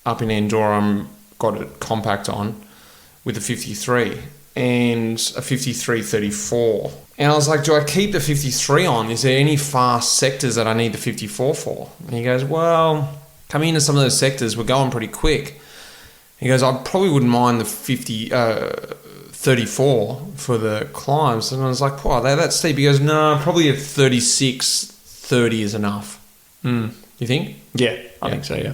up in Andorra, I've got a compact on with a 53 and a 53-34. And I was like, do I keep the 53 on? Is there any fast sectors that I need the 54 for? And he goes, well, coming into some of those sectors, we're going pretty quick. He goes, I probably wouldn't mind the 34 for the climbs. And I was like, wow, they're that steep. He goes, no, probably a 36-30 is enough. You think? Yeah, I think so, yeah.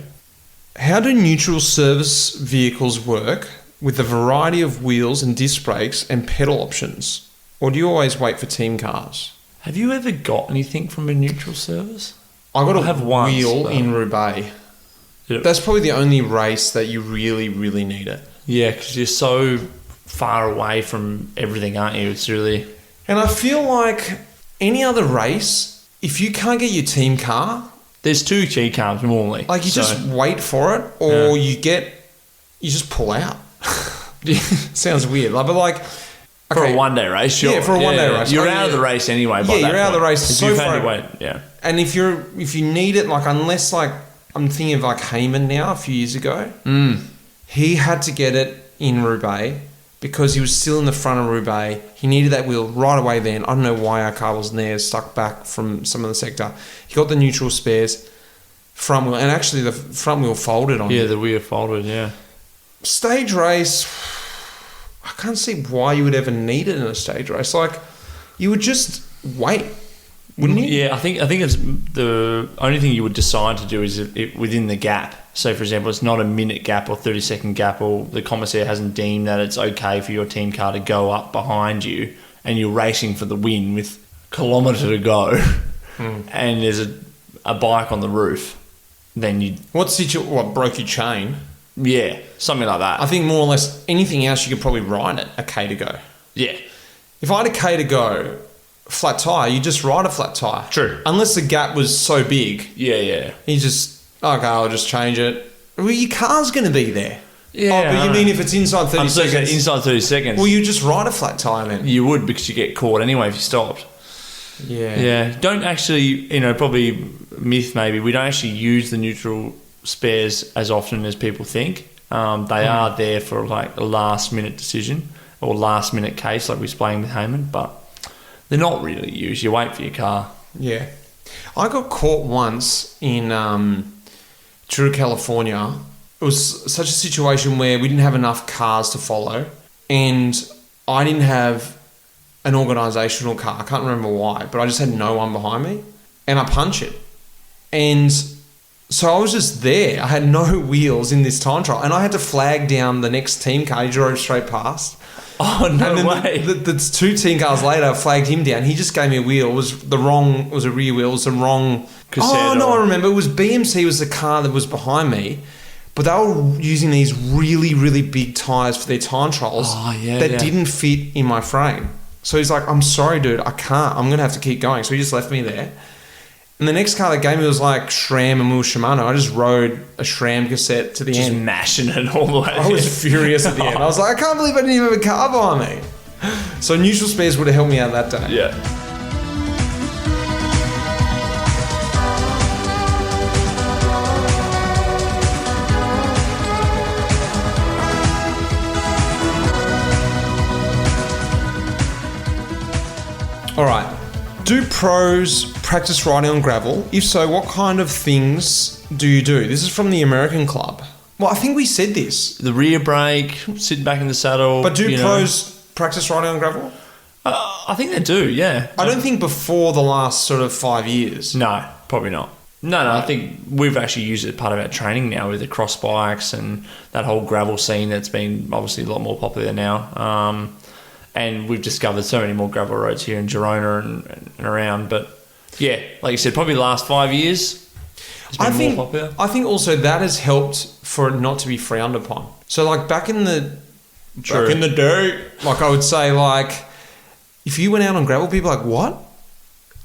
How do neutral service vehicles work with a variety of wheels and disc brakes and pedal options? Or do you always wait for team cars? Have you ever got anything from a neutral service? I got have a once, wheel but- in Roubaix. Yep. That's probably the only race that you really, really need it. Yeah, because you're so far away from everything, aren't you? It's really... And I feel like any other race, if you can't get your team car, There's two G cars normally. like you just wait for it, or you just pull out. Sounds weird, but like for a one-day race, sure. Yeah, for a one-day race. You're out of the race anyway. By Yeah, that you're out of the point. race If so you've far. had to wait, yeah. And if you need it, like unless like I'm thinking of like Heyman now a few years ago, he had to get it in Roubaix because he was still in the front of Roubaix. He needed that wheel right away then. I don't know why our car wasn't there, stuck back from some of the sector. He got the neutral spares, front wheel, and actually the front wheel folded on Yeah, it. the wheel folded, yeah. Stage race, I can't see why you would ever need it in a stage race. Like, you would just wait, wouldn't you? Yeah, I think it's the only thing you would decide to do is within the gap. So, for example, it's not a minute gap or 30-second gap, or the commissaire hasn't deemed that it's okay for your team car to go up behind you and you're racing for the win with a kilometre to go and there's a bike on the roof, then you... What broke your chain? Yeah, something like that. I think more or less anything else you could probably ride it, a K to go. Yeah. If I had a K to go, flat tyre, you just ride a flat tyre. True. Unless the gap was so big, Yeah. you just, okay, I'll just change it. Well, your car's going to be there. Yeah. Oh, but you mean if it's inside 30 I'm saying seconds? inside 30 seconds. Well, you just ride a flat tyre then. You would, because you get caught anyway if you stopped. Yeah. Yeah. Don't actually, probably myth maybe, we don't actually use the neutral spares as often as people think. They are there for like a last minute decision or last minute case like we explained with Heyman, but they're not really used. You wait for your car. Yeah. I got caught once in through California. It was such a situation where we didn't have enough cars to follow, and I didn't have an organisational car. I can't remember why, but I just had no one behind me, and I punched it. And so I was just there. I had no wheels in this time trial, and I had to flag down the next team car. He drove straight past. Oh, no way. The 2 team cars later, I flagged him down. He just gave me a wheel. It was a rear wheel. It was the wrong cassette. Oh, no, I remember. It was BMC was the car that was behind me, but they were using these really, really big tyres for their time trials that didn't fit in my frame. So he's like, I'm sorry, dude, I can't. I'm going to have to keep going. So he just left me there. And the next car they gave me was like SRAM and we were Shimano. I just rode a SRAM cassette to the end. Just mashing it all the way. I was furious at the end. I was like, I can't believe I didn't even have a car behind me. So neutral spares would have helped me out that day. Yeah. All right. Do pros practice riding on gravel? If so, what kind of things do you do? This is from the American Club. Well, I think we said this. The rear brake, sit back in the saddle. But do pros practice riding on gravel? I think they do, yeah. I don't think before the last sort of 5 years. No, probably not. No, I think we've actually used it as part of our training now with the cross bikes and that whole gravel scene that's been obviously a lot more popular now. And we've discovered so many more gravel roads here in Girona and around. But yeah, like you said, probably the last 5 years it's been more popular. I think also that has helped for it not to be frowned upon. So like back in the day, like I would say, like if you went out on gravel, people are like, what?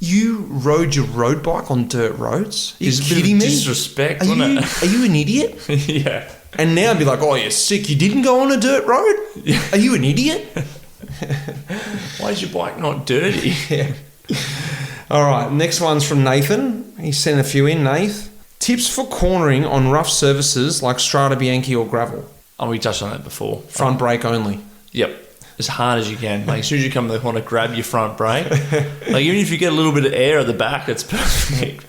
You rode your road bike on dirt roads? Are you kidding me? Disrespect, wasn't it? Are you an idiot? Yeah. And now I'd be like, oh, you're sick. You didn't go on a dirt road? Are you an idiot? Why is your bike not dirty? Yeah. All right, next one's from Nathan. He sent a few in, Nath. Tips for cornering on rough surfaces like Strade Bianche or gravel. Oh, we touched on that before. Front brake only. Yep. As hard as you can. Like as soon as you come to the corner, grab your front brake. Like even if you get a little bit of air at the back, it's perfect.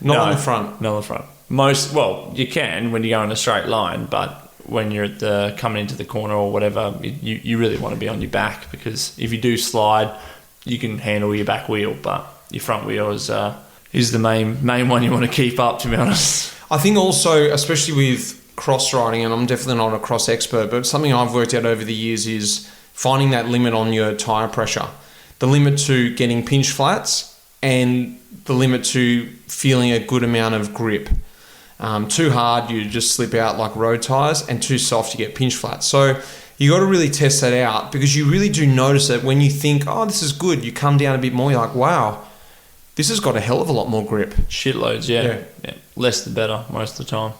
Not on the front. Not on the front. You can when you go in a straight line, but when you're coming into the corner or whatever, you really want to be on your back, because if you do slide, you can handle your back wheel, but your front wheel is the main one you want to keep up, to be honest. I think also, especially with cross riding, and I'm definitely not a cross expert, but something I've worked out over the years is finding that limit on your tyre pressure, the limit to getting pinch flats and the limit to feeling a good amount of grip. Too hard, you just slip out like road tyres, and too soft, you get pinch flats. So you got to really test that out, because you really do notice that when you think, oh, this is good, you come down a bit more, you're like, wow, this has got a hell of a lot more grip. Shitloads, yeah. Less the better most of the time.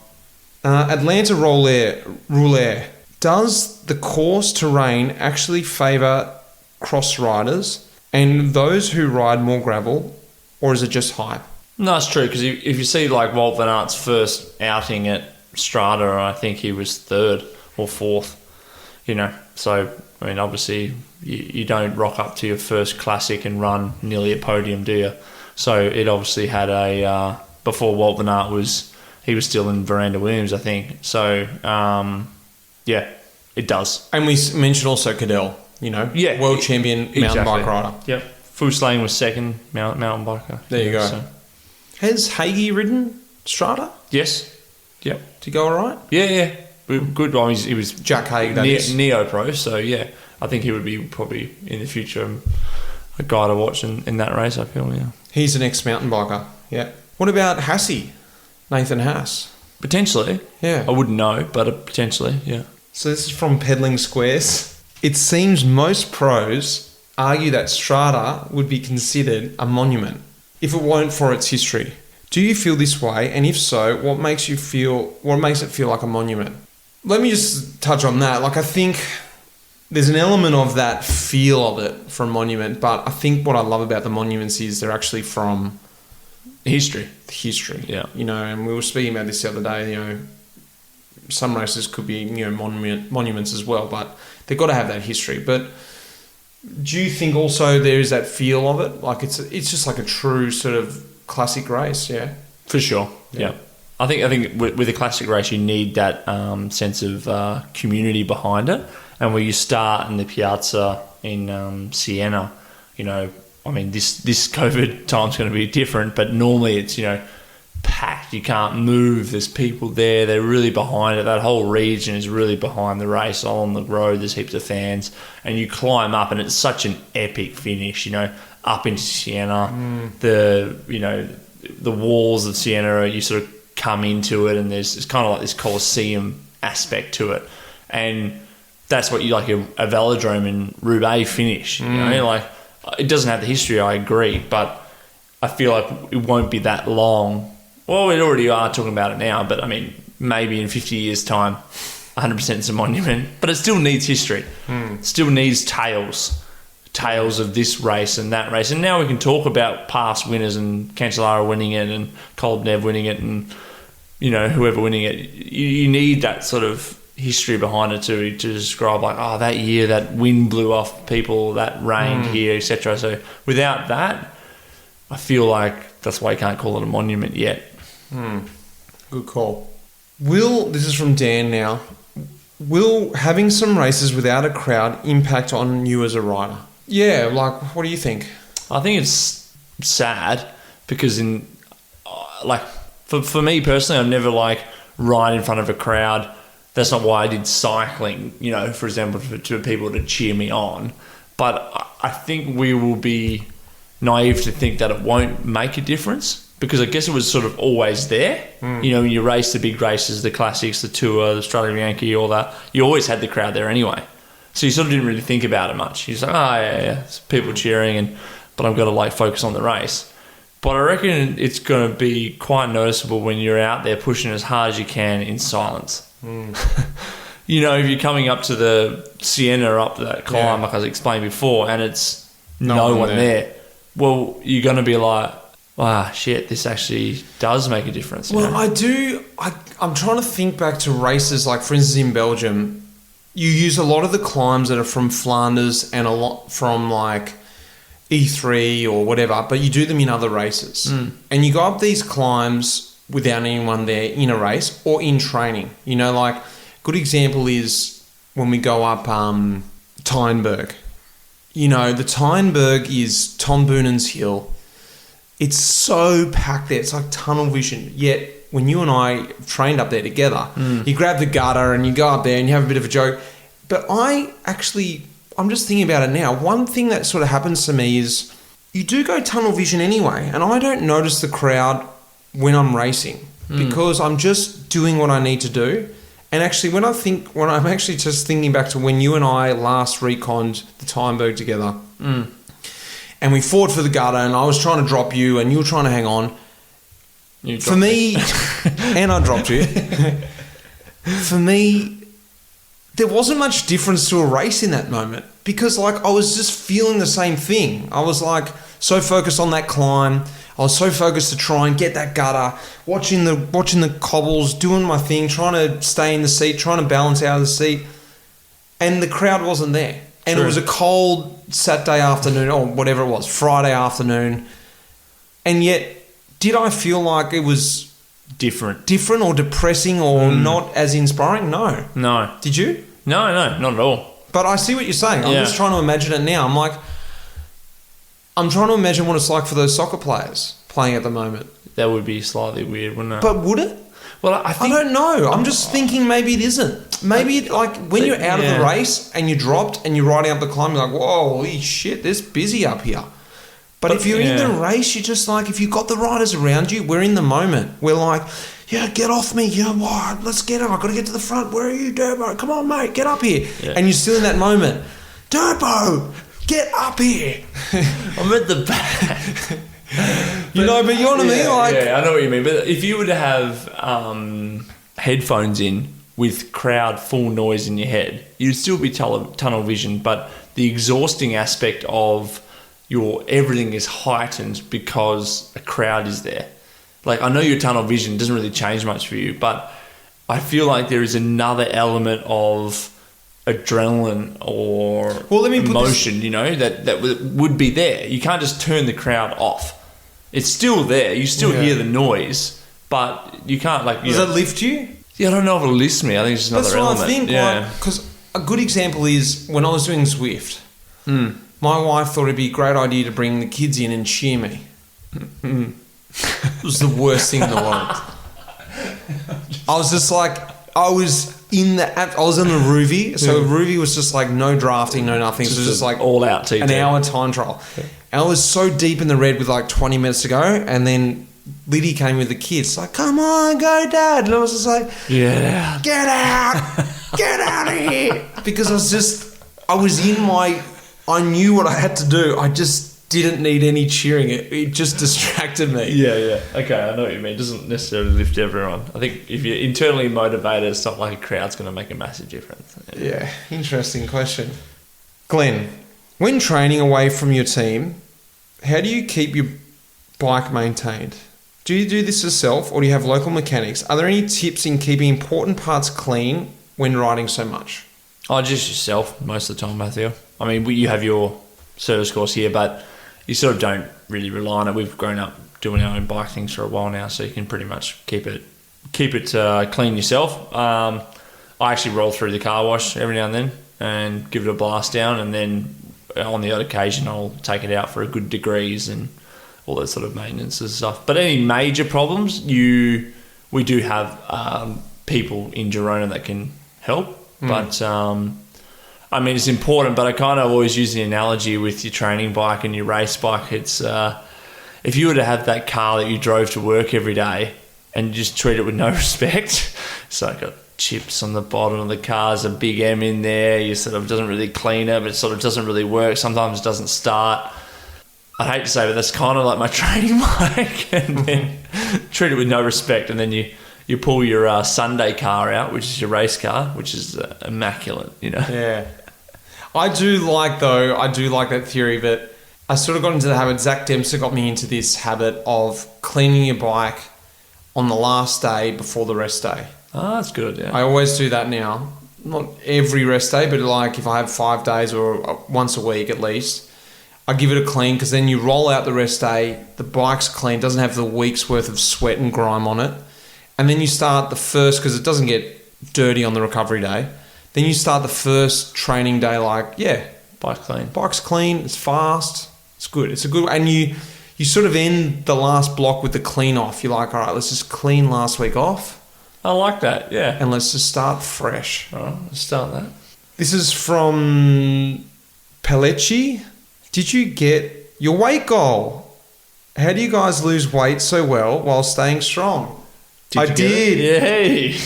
Atlanta Roulaire. Does the course terrain actually favour cross riders and those who ride more gravel, or is it just hype? No, it's true, because if you see like Wout van Aert's first outing at Strade, I think he was 3rd or 4th, So, I mean, obviously you don't rock up to your first classic and run nearly a podium, do you? So it obviously had before Wout van Aert he was still in Veranda Williams, I think. So, yeah, it does. And we mentioned also Cadell, world champion mountain bike rider. Yep. Fuslang was 2nd mountain biker. There you go. So. Has Hagee ridden Strade? Yes. Yep. Did he go all right? Yeah. Good. Well, he was Jack Haig, that is. Neo-pro, so yeah. I think he would be probably in the future a guy to watch in that race, I feel, yeah. He's an ex-mountain biker, yeah. What about Hassie? Nathan Haas? Potentially. Yeah. I wouldn't know, but potentially, yeah. So this is from Peddling Squares. It seems most pros argue that Strade would be considered a monument if it weren't for its history. Do you feel this way? And if so, what makes it feel like a monument? Let me just touch on that. Like, I think there's an element of that feel of it for a monument, but I think what I love about the monuments is they're actually from history. Yeah. And we were speaking about this the other day, some races could be, monuments as well, but they've got to have that history. But do you think also there is that feel of it? Like it's just like a true sort of classic race, yeah? For sure, yeah. I think with a classic race, you need that sense of community behind it. And where you start in the Piazza in Siena, you know, I mean, this COVID time's going to be different, but normally it's, you know, packed. You can't move. There's people there. They're really behind it. That whole region is really behind the race. Along the road, there's heaps of fans, and you climb up, and it's such an epic finish. You know, up into Siena, the walls of Siena, you sort of come into it, and it's kind of like this Colosseum aspect to it, and that's what you like a velodrome in Roubaix finish. You know, like it doesn't have the history. I agree, but I feel like it won't be that long. Well, we already are talking about it now, but I mean, maybe in 50 years' time, 100% is a monument, but it still needs history. It still needs tales of this race and that race. And now we can talk about past winners and Cancellara winning it and Kolobnev winning it and, you know, whoever winning it. You need that sort of history behind it to describe, like, oh, that year that wind blew off people, that rained here, etc. So without that, I feel like that's why you can't call it a monument yet. Good call. This is from Dan now, will having some races without a crowd impact on you as a rider? Yeah, like, what do you think? I think it's sad because for me personally, I never ride in front of a crowd. That's not why I did cycling, you know, for example, to people to cheer me on. But I think we will be naive to think that it won't make a difference, because I guess it was sort of always there. You know, when you race the big races, the classics, the Tour, the Strade Bianche, all that, you always had the crowd there anyway. So you sort of didn't really think about it much. You're just like, oh, yeah, it's people cheering, but I've got to focus on the race. But I reckon it's going to be quite noticeable when you're out there pushing as hard as you can in silence. You know, if you're coming up to the Siena, up that climb, like I explained before, and it's no one there. Well, you're going to be like, ah, shit, this actually does make a difference. Well, I'm trying to think back to races, like, for instance, in Belgium, you use a lot of the climbs that are from Flanders and a lot from, like, E3 or whatever, but you do them in other races. And you go up these climbs without anyone there in a race or in training. You know, like, good example is when we go up Tynberg. You know, the Tynberg is Tom Boonen's hill. It's so packed there. It's like tunnel vision. Yet, when you and I trained up there together, you grab the gutter and you go up there and you have a bit of a joke. But I'm just thinking about it now. One thing that sort of happens to me is you do go tunnel vision anyway, and I don't notice the crowd when I'm racing because I'm just doing what I need to do. And actually, when I'm actually just thinking back to when you and I last reconned the Tynberg together, and we fought for the gutter, and I was trying to drop you, and you were trying to hang on. For me, and I dropped you. For me, there wasn't much difference to a race in that moment because, like, I was just feeling the same thing. I was like so focused on that climb. I was so focused to try and get that gutter, watching the cobbles, doing my thing, trying to stay in the seat, trying to balance out of the seat, and the crowd wasn't there. And True. It was a cold Saturday afternoon, or whatever it was, Friday afternoon, and yet, did I feel like it was different or depressing or not as inspiring? No. Did you? No, not at all. But I see what you're saying. I'm just trying to imagine it now. I'm trying to imagine what it's like for those soccer players playing at the moment. That would be slightly weird, wouldn't it? But would it? Well, I don't know. I'm just thinking maybe it isn't. Maybe when you're out of the race and you dropped and you're riding up the climb, you're like, whoa, holy shit, it's busy up here. But if you're in the race, you're just like, if you've got the riders around you, we're in the moment. We're like, yeah, get off me. You know what? Let's get up. I've got to get to the front. Where are you, Durbo? Come on, mate. Get up here. Yeah. And you're still in that moment. Durbo, get up here. I'm at the back. But you know what I mean? I know what you mean. But if you were to have headphones in with crowd full noise in your head, you'd still be tunnel vision. But the exhausting aspect of everything is heightened because a crowd is there. Like, I know your tunnel vision doesn't really change much for you, but I feel like there is another element of adrenaline or emotion, that would be there. You can't just turn the crowd off. It's still there. You still hear the noise, But you can't Does it lift you? Yeah, I don't know if it'll lift me. I think it's just another element. That's what I think. Yeah. Because a good example is when I was doing Zwift, my wife thought it'd be a great idea to bring the kids in and cheer me. It was the worst thing in the world. I was just like, I was on the Rouvy, so Rouvy was just like no drafting, no nothing. So it was just like all out TT. An hour time trial. And I was so deep in the red with like 20 minutes to go, and then Liddy came with the kids, like, come on, go, Dad. And I was just like, get out, get out of here. Because I knew what I had to do. I just didn't need any cheering. It just distracted me. Yeah. Okay, I know what you mean. It doesn't necessarily lift everyone. I think if you're internally motivated, it's not like a crowd's going to make a massive difference. Yeah, interesting question. Glenn, when training away from your team, how do you keep your bike maintained? Do you do this yourself, or do you have local mechanics? Are there any tips in keeping important parts clean when riding so much? Oh, just yourself most of the time, Matthew. I mean, you have your service course here, but you sort of don't really rely on it. We've grown up doing our own bike things for a while now, so you can pretty much keep it clean yourself. I actually roll through the car wash every now and then and give it a blast down, and then on the odd occasion I'll take it out for a good degrees and all that sort of maintenance and stuff. But any major problems, we do have people in Girona that can help. But I mean, it's important, but I kind of always use the analogy with your training bike and your race bike. It's if you were to have that car that you drove to work every day and you just treat it with no respect, so got chips on the bottom of the car, there's a big M in there, you sort of doesn't really clean it, but it sort of doesn't really work, sometimes it doesn't start. I'd hate to say, but that's kind of like my training bike, and then treat it with no respect, and then you pull your Sunday car out, which is your race car, which is immaculate, you know. Yeah. I do like that theory, but I sort of got into the habit. Zach Dempster got me into this habit of cleaning your bike on the last day before the rest day. Oh, that's good, yeah. I always do that now. Not every rest day, but like if I have 5 days or once a week at least, I give it a clean, because then you roll out the rest day, the bike's clean, doesn't have the week's worth of sweat and grime on it. And then you start the first, because it doesn't get dirty on the recovery day, then you start the first training day like, bike's clean, it's fast, it's good. It's a good, and you sort of end the last block with the clean off. You're like, all right, let's just clean last week off. I like that, yeah. And let's just start fresh. All right, let's start that. This is from Pellecci. Did you get your weight goal? How do you guys lose weight so well while staying strong? I did. Yay.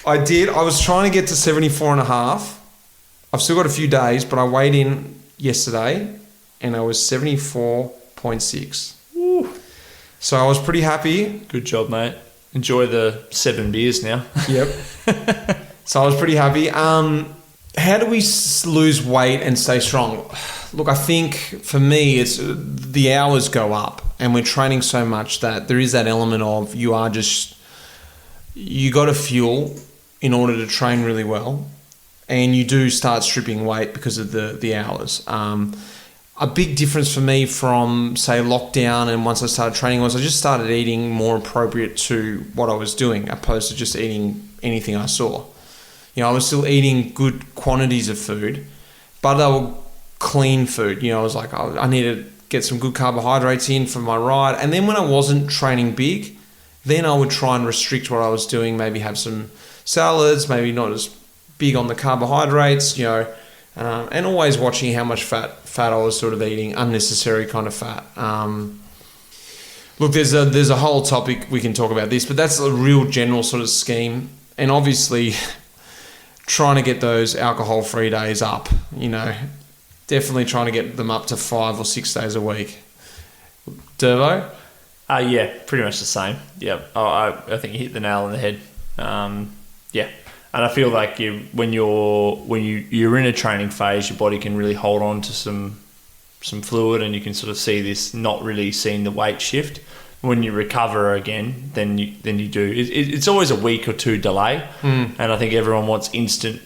I did. I was trying to get to 74.5. I've still got a few days, but I weighed in yesterday and I was 74.6. Woo. So I was pretty happy. Good job, mate. Enjoy the 7 beers now. Yep. So I was pretty happy. How do we lose weight and stay strong? Look, I think for me, it's the hours go up and we're training so much that there is that element of you got to fuel in order to train really well, and you do start stripping weight because of the hours. A big difference for me from, say, lockdown and once I started training was I just started eating more appropriate to what I was doing, opposed to just eating anything I saw. You know, I was still eating good quantities of food, but they were clean food. You know, I was like, I need to get some good carbohydrates in for my ride. And then when I wasn't training big, then I would try and restrict what I was doing, maybe have some salads, maybe not as big on the carbohydrates, you know, and always watching how much fat I was sort of eating, unnecessary kind of fat. Look, there's a whole topic we can talk about this, but that's a real general sort of scheme. And obviously trying to get those alcohol-free days up, you know, definitely trying to get them up to 5 or 6 days a week. Dervo? Yeah, pretty much the same. Yeah, I think you hit the nail on the head. Yeah, and I feel like when you're in a training phase, your body can really hold on to some fluid, and you can sort of see this not really seeing the weight shift. When you recover again, then you do. It's always a week or two delay, and I think everyone wants instant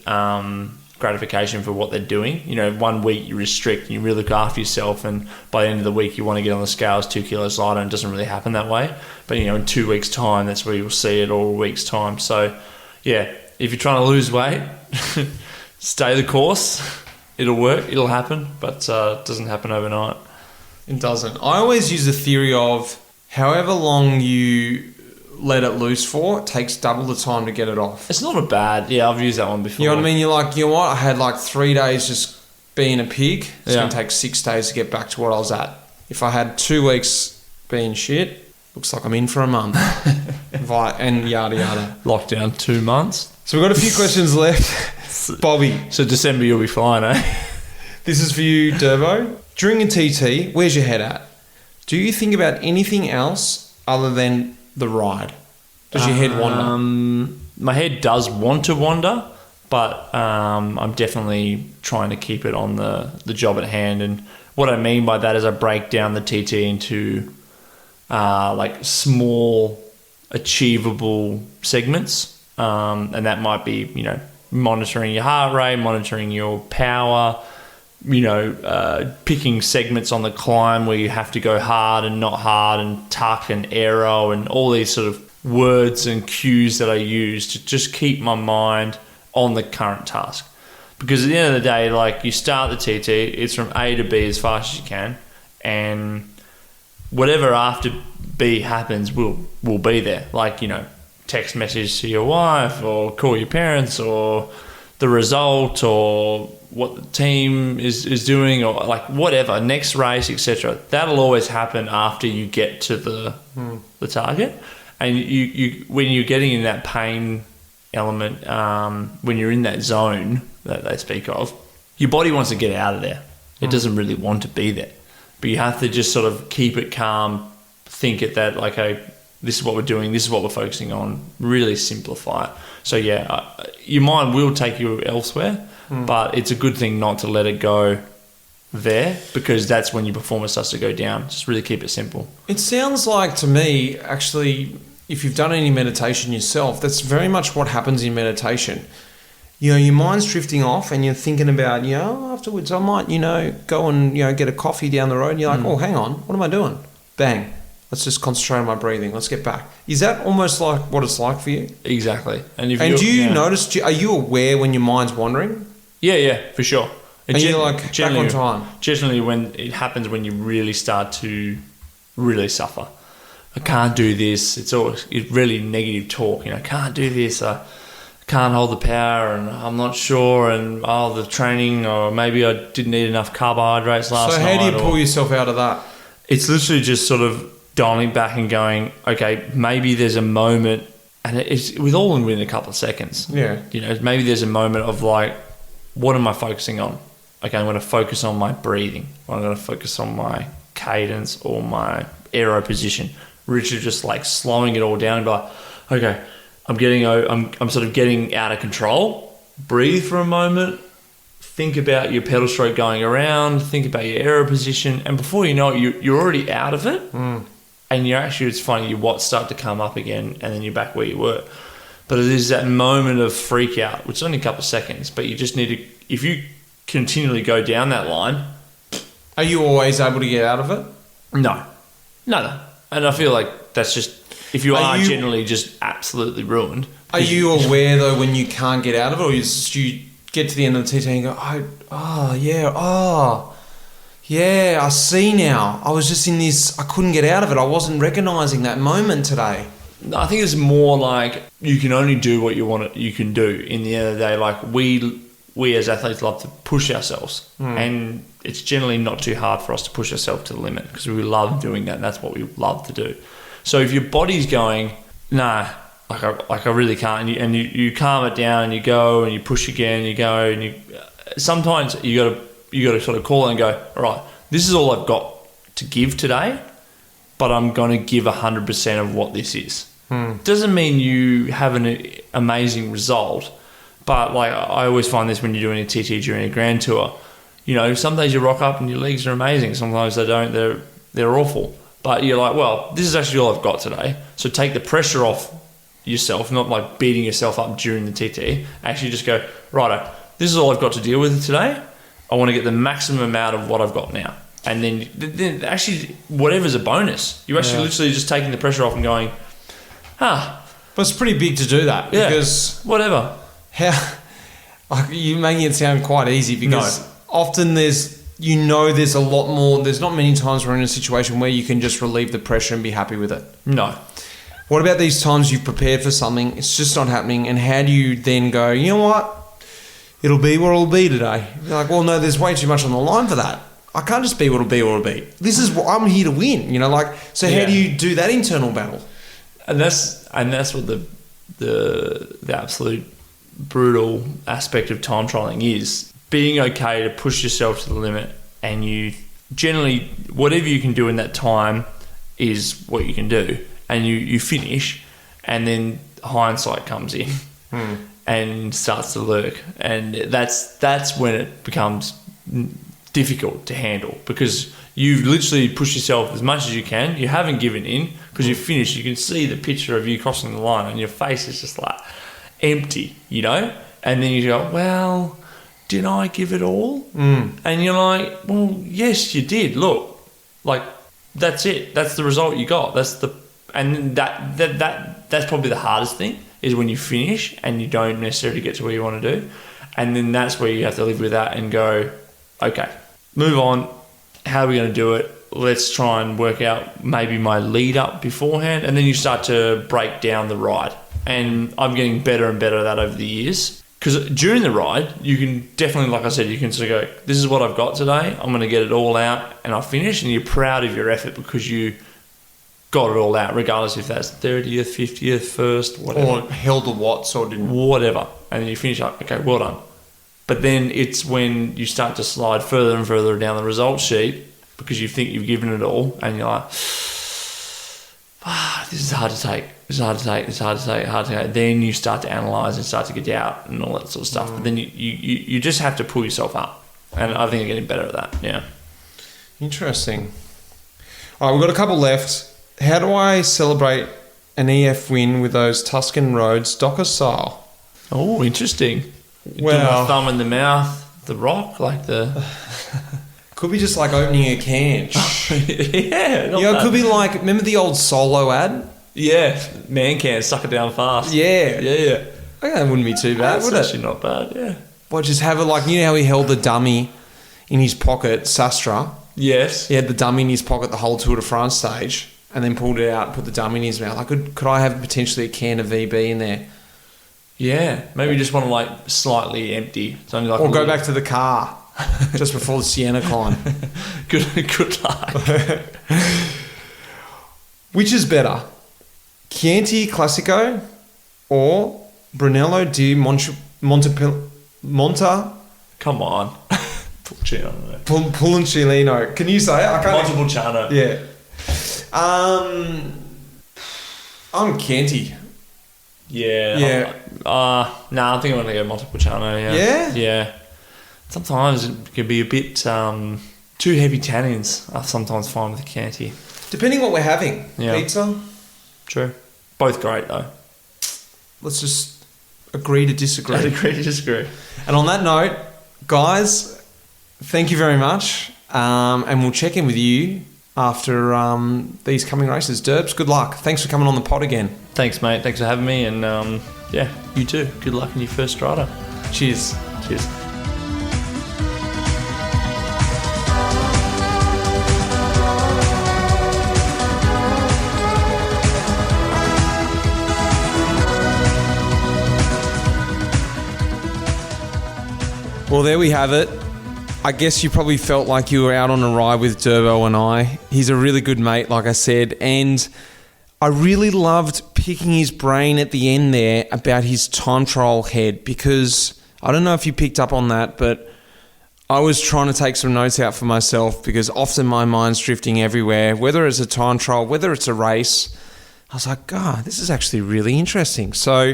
gratification for what they're doing. You know, 1 week you restrict and you really look after yourself, and by the end of the week you want to get on the scales 2 kilos lighter, and it doesn't really happen that way. But, you know, in 2 weeks' time, that's where you'll see it, or a week's time. So, yeah, if you're trying to lose weight, stay the course. It'll work, it'll happen, but it doesn't happen overnight. It doesn't. I always use the theory of however long you let it loose for, it takes double the time to get it off. It's not a bad... Yeah, I've used that one before. You know what I mean? You're like, you know what? I had like 3 days just being a pig. It's going to take 6 days to get back to what I was at. If I had 2 weeks being shit, looks like I'm in for a month. And yada yada. Lockdown 2 months. So we've got a few questions left. Bobby. So December you'll be fine, eh? This is for you, Durbo. During a TT, where's your head at? Do you think about anything else other than the ride? Does your head wander? My head does want to wander, but I'm definitely trying to keep it on the job at hand. And what I mean by that is I break down the TT into like small, achievable segments, and that might be, you know, monitoring your heart rate, monitoring your power, you know, picking segments on the climb where you have to go hard and not hard, and tuck and aero, and all these sort of words and cues that I use to just keep my mind on the current task. Because at the end of the day, like, you start the TT, it's from A to B as fast as you can, and whatever after B happens will be there. Like, you know, text message to your wife, or call your parents, or the result, or what the team is doing, or like whatever, next race, etc. That'll always happen after you get to the target. And you when you're getting in that pain element, when you're in that zone that they speak of, your body wants to get out of there. It doesn't really want to be there. But you have to just sort of keep it calm, think it that, like, hey, this is what we're doing, this is what we're focusing on, really simplify it. So yeah, your mind will take you elsewhere, but it's a good thing not to let it go there, because that's when your performance starts to go down. Just really keep it simple. It sounds like to me, actually, if you've done any meditation yourself, that's very much what happens in meditation. You know, your mind's drifting off and you're thinking about, you know, afterwards I might, you know, go and, you know, get a coffee down the road, and you're like, oh, hang on, what am I doing? Bang. Let's just concentrate on my breathing. Let's get back. Is that almost like what it's like for you? Exactly. And do you notice, are you aware when your mind's wandering? Yeah, for sure. And you're like back on time? Generally when it happens, when you really start to really suffer. I can't do this. It's really negative talk. You know, I can't do this. I can't hold the power, and I'm not sure, and the training, or maybe I didn't eat enough carbohydrates last night. So how do you pull yourself out of that? It's literally just sort of dialing back and going, okay, maybe there's a moment, and it's within a couple of seconds. Yeah. You know, maybe there's a moment of like, what am I focusing on? Okay, I'm going to focus on my breathing. I'm going to focus on my cadence or my aero position. Richard just like slowing it all down and be like, okay, I'm sort of getting out of control. Breathe for a moment. Think about your pedal stroke going around. Think about your aero position, and before you know it, you're already out of it. And you're actually, it's funny, your watts start to come up again, and then you're back where you were. But it is that moment of freak out, which is only a couple of seconds, but you just need to, if you continually go down that line. Are you always able to get out of it? No. And I feel like that's just, if you are generally just absolutely ruined. Are you aware though when you can't get out of it, or you get to the end of the TT and you go, yeah, I see now. I was just in this, I couldn't get out of it. I wasn't recognising that moment today. I think it's more like you can only do what you can do. In the end of the day, like we as athletes love to push ourselves, and it's generally not too hard for us to push ourselves to the limit, because we love doing that, and that's what we love to do. So if your body's going, nah, like I really can't, and you calm it down, and you go and you push again, and you go, and you sometimes you got to sort of call it and go, all right, this is all I've got to give today, but I'm going to give 100% of what this is. Doesn't mean you have an amazing result, but like I always find this when you're doing a TT during a grand tour, you know, some days you rock up and your legs are amazing, sometimes they don't, they're awful, but you're like, well, this is actually all I've got today, so take the pressure off yourself, not like beating yourself up during the TT. Actually just go, righto, this this is all I've got to deal with today. I want to get the maximum amount of what I've got now. And then actually, whatever's a bonus. You're actually literally just taking the pressure off and going, But it's pretty big to do that because whatever. You're making it sound quite easy because often there's a lot more. There's not many times we're in a situation where you can just relieve the pressure and be happy with it. No. What about these times you've prepared for something, it's just not happening, and how do you then go, you know what? It'll be what it'll be today. You're like, well, no, there's way too much on the line for that. I can't just be what it'll be what it'll be. This is what I'm here to win, so how do you do that internal battle? And that's what the absolute brutal aspect of time trialing is. Being okay to push yourself to the limit, and you generally, whatever you can do in that time is what you can do, and you finish, and then hindsight comes in and starts to lurk, and that's when it becomes difficult to handle, because you've literally pushed yourself as much as you can. You haven't given in because you've finished. You can see the picture of you crossing the line, and your face is just like empty, and then you go, well, did I give it all? And you're like, well, yes, you did. Look, like, that's it. That's the result you got. That's probably the hardest thing, is when you finish and you don't necessarily get to where you want to do. And then that's where you have to live with that and go, okay, move on. How are we going to do it? Let's try and work out maybe my lead up beforehand. And then you start to break down the ride. And I'm getting better and better at that over the years. Because during the ride, you can definitely, like I said, you can sort of go, this is what I've got today. I'm going to get it all out and I'll finish. And you're proud of your effort because you got it all out, regardless if that's 30th, 50th, 1st, whatever. Or held the watts or didn't. Whatever. And then you finish up, okay, well done. But then it's when you start to slide further and further down the results sheet because you think you've given it all and you're like, this is hard to take. It's hard to take. Then you start to analyse and start to get out and all that sort of stuff. But then you just have to pull yourself up. And I think you're getting better at that, yeah. Interesting. All right, we've got a couple left. How do I celebrate an EF win with those Tuscan roads, Docker style? Oh, interesting. Well, the thumb in the mouth, the rock, like the... Could be just like opening a can. Yeah. It could be like, remember the old Solo ad? Yeah, man can, suck it down fast. Yeah. Yeah. I think that wouldn't be too bad, would it? That's actually not bad, yeah. Well, just have it like, how he held the dummy in his pocket, Sastra? Yes. He had the dummy in his pocket the whole Tour de France stage and then pulled it out and put the dummy in his mouth. Like, could I have potentially a can of VB in there? Yeah, maybe just want to like slightly empty. It's only like or go back to the car just before the Sienna climb. Good luck. Which is better, Chianti Classico or Brunello di Monta? Come on, Pulcinellino. Can you say it? I can't. Montepulciano. Yeah. I'm Chianti. Yeah. I think I'm going to go Montepulciano, yeah. Yeah? Yeah. Sometimes it can be a bit too heavy tannins, I sometimes find with the Chianti. Depending what we're having. Yeah. Pizza? True. Both great, though. Let's just agree to disagree. Agree to disagree. And on that note, guys, thank you very much. And we'll check in with you after these coming races. Derbs, good luck. Thanks for coming on the pod again. Thanks, mate. Thanks for having me. And you too. Good luck in your first Strade. Cheers. Cheers. Well, there we have it. I guess you probably felt like you were out on a ride with Durbo and I. He's a really good mate, like I said, and I really loved picking his brain at the end there about his time trial head, because I don't know if you picked up on that, but I was trying to take some notes out for myself because often my mind's drifting everywhere, whether it's a time trial, whether it's a race. I was like, God, this is actually really interesting. So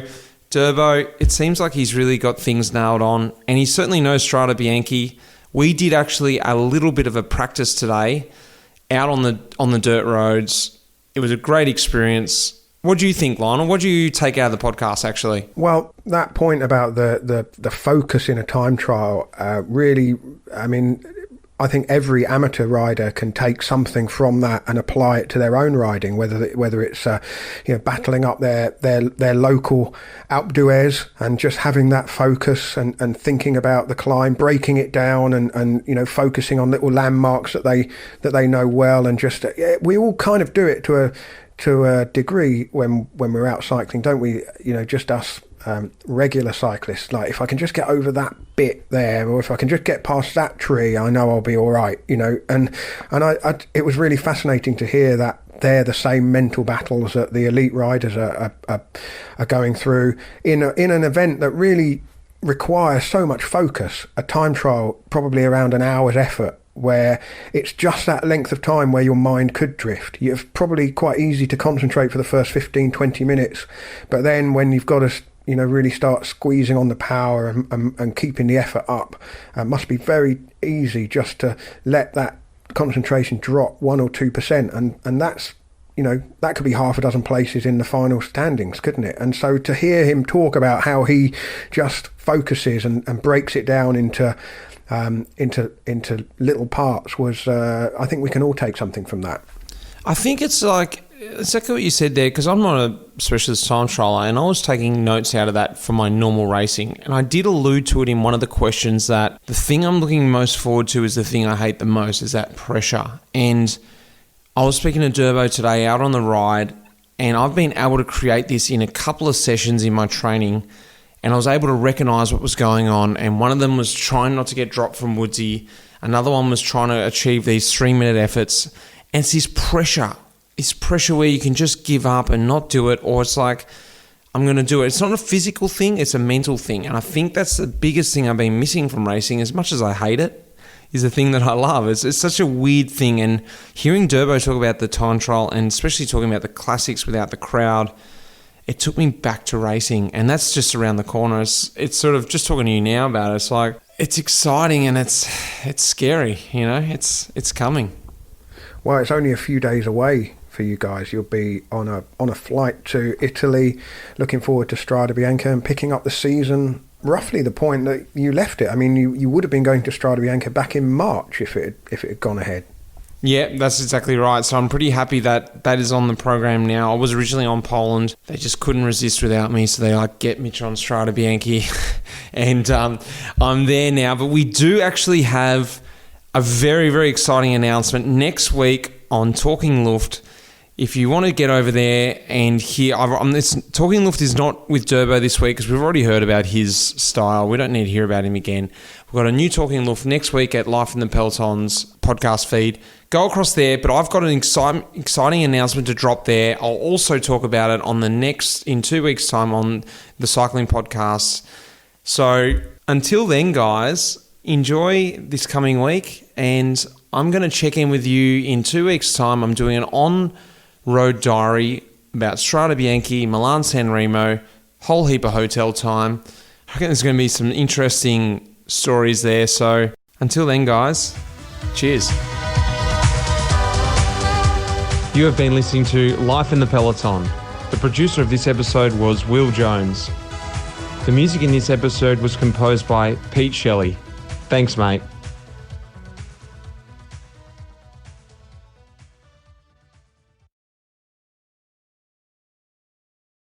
Durbo, it seems like he's really got things nailed on, and he certainly knows Strade Bianche. We did actually a little bit of a practice today out on the dirt roads. It was a great experience. What do you think, Lionel? What do you take out of the podcast, actually? Well, that point about the focus in a time trial, really, I mean, I think every amateur rider can take something from that and apply it to their own riding, whether it's battling up their local Alpe d'Huez and just having that focus and thinking about the climb, breaking it down and focusing on little landmarks that they know well, and just we all kind of do it to a degree when we're out cycling, don't we? Just us regular cyclists. Like, if I can just get over that bit there, or if I can just get past that tree, I know I'll be all right. And it was really fascinating to hear that they're the same mental battles that the elite riders are going through in an event that really requires so much focus. A time trial, probably around an hour's effort, where it's just that length of time where your mind could drift. You're probably quite easy to concentrate for the first 15-20 minutes, but then when you've got to really start squeezing on the power and keeping the effort up, it must be very easy just to let that concentration drop 1 or 2%, and that's that could be half a dozen places in the final standings, couldn't it? And so to hear him talk about how he just focuses and breaks it down into little parts was, I think we can all take something from that. I think it's like exactly what you said there, because I'm not a specialist time trialer, and I was taking notes out of that for my normal racing, and I did allude to it in one of the questions that the thing I'm looking most forward to is the thing I hate the most, is that pressure. And I was speaking to Durbo today out on the ride, and I've been able to create this in a couple of sessions in my training, and I was able to recognise what was going on. And one of them was trying not to get dropped from Woodsy. Another one was trying to achieve these 3-minute efforts. And it's this pressure where you can just give up and not do it, or it's like, I'm going to do it. It's not a physical thing, it's a mental thing. And I think that's the biggest thing I've been missing from racing, as much as I hate it. Is the thing that I love. It's such a weird thing. And hearing Durbo talk about the time trial, and especially talking about the classics without the crowd, it took me back to racing. And that's just around the corner. It's sort of, just talking to you now about it, it's like, it's exciting and it's scary, it's coming. Well, it's only a few days away for you guys. You'll be on a flight to Italy, looking forward to Strade Bianche and picking up the season roughly the point that you left it. I mean, you would have been going to Strade Bianche back in March if it had gone ahead. Yeah, that's exactly right. So I'm pretty happy that is on the program now. I was originally on Poland. They just couldn't resist without me, so they get Mitch on Strade Bianche. And I'm there now. But we do actually have a very, very exciting announcement next week on Talking Luft. If you want to get over there and hear, Talking Luft is not with Durbo this week because we've already heard about his style. We don't need to hear about him again. We've got a new Talking Luft next week at Life in the Peloton's podcast feed. Go across there, but I've got an exciting announcement to drop there. I'll also talk about it in 2 weeks' time on the Cycling Podcast. So until then, guys, enjoy this coming week, and I'm going to check in with you in 2 weeks' time. I'm doing an on-road diary about Strade Bianche, Milan San Remo, whole heap of hotel time. I reckon there's going to be some interesting stories there. So until then, guys, cheers. You have been listening to Life in the Peloton. The producer of this episode was Will Jones. The music in this episode was composed by Pete Shelley. Thanks, mate.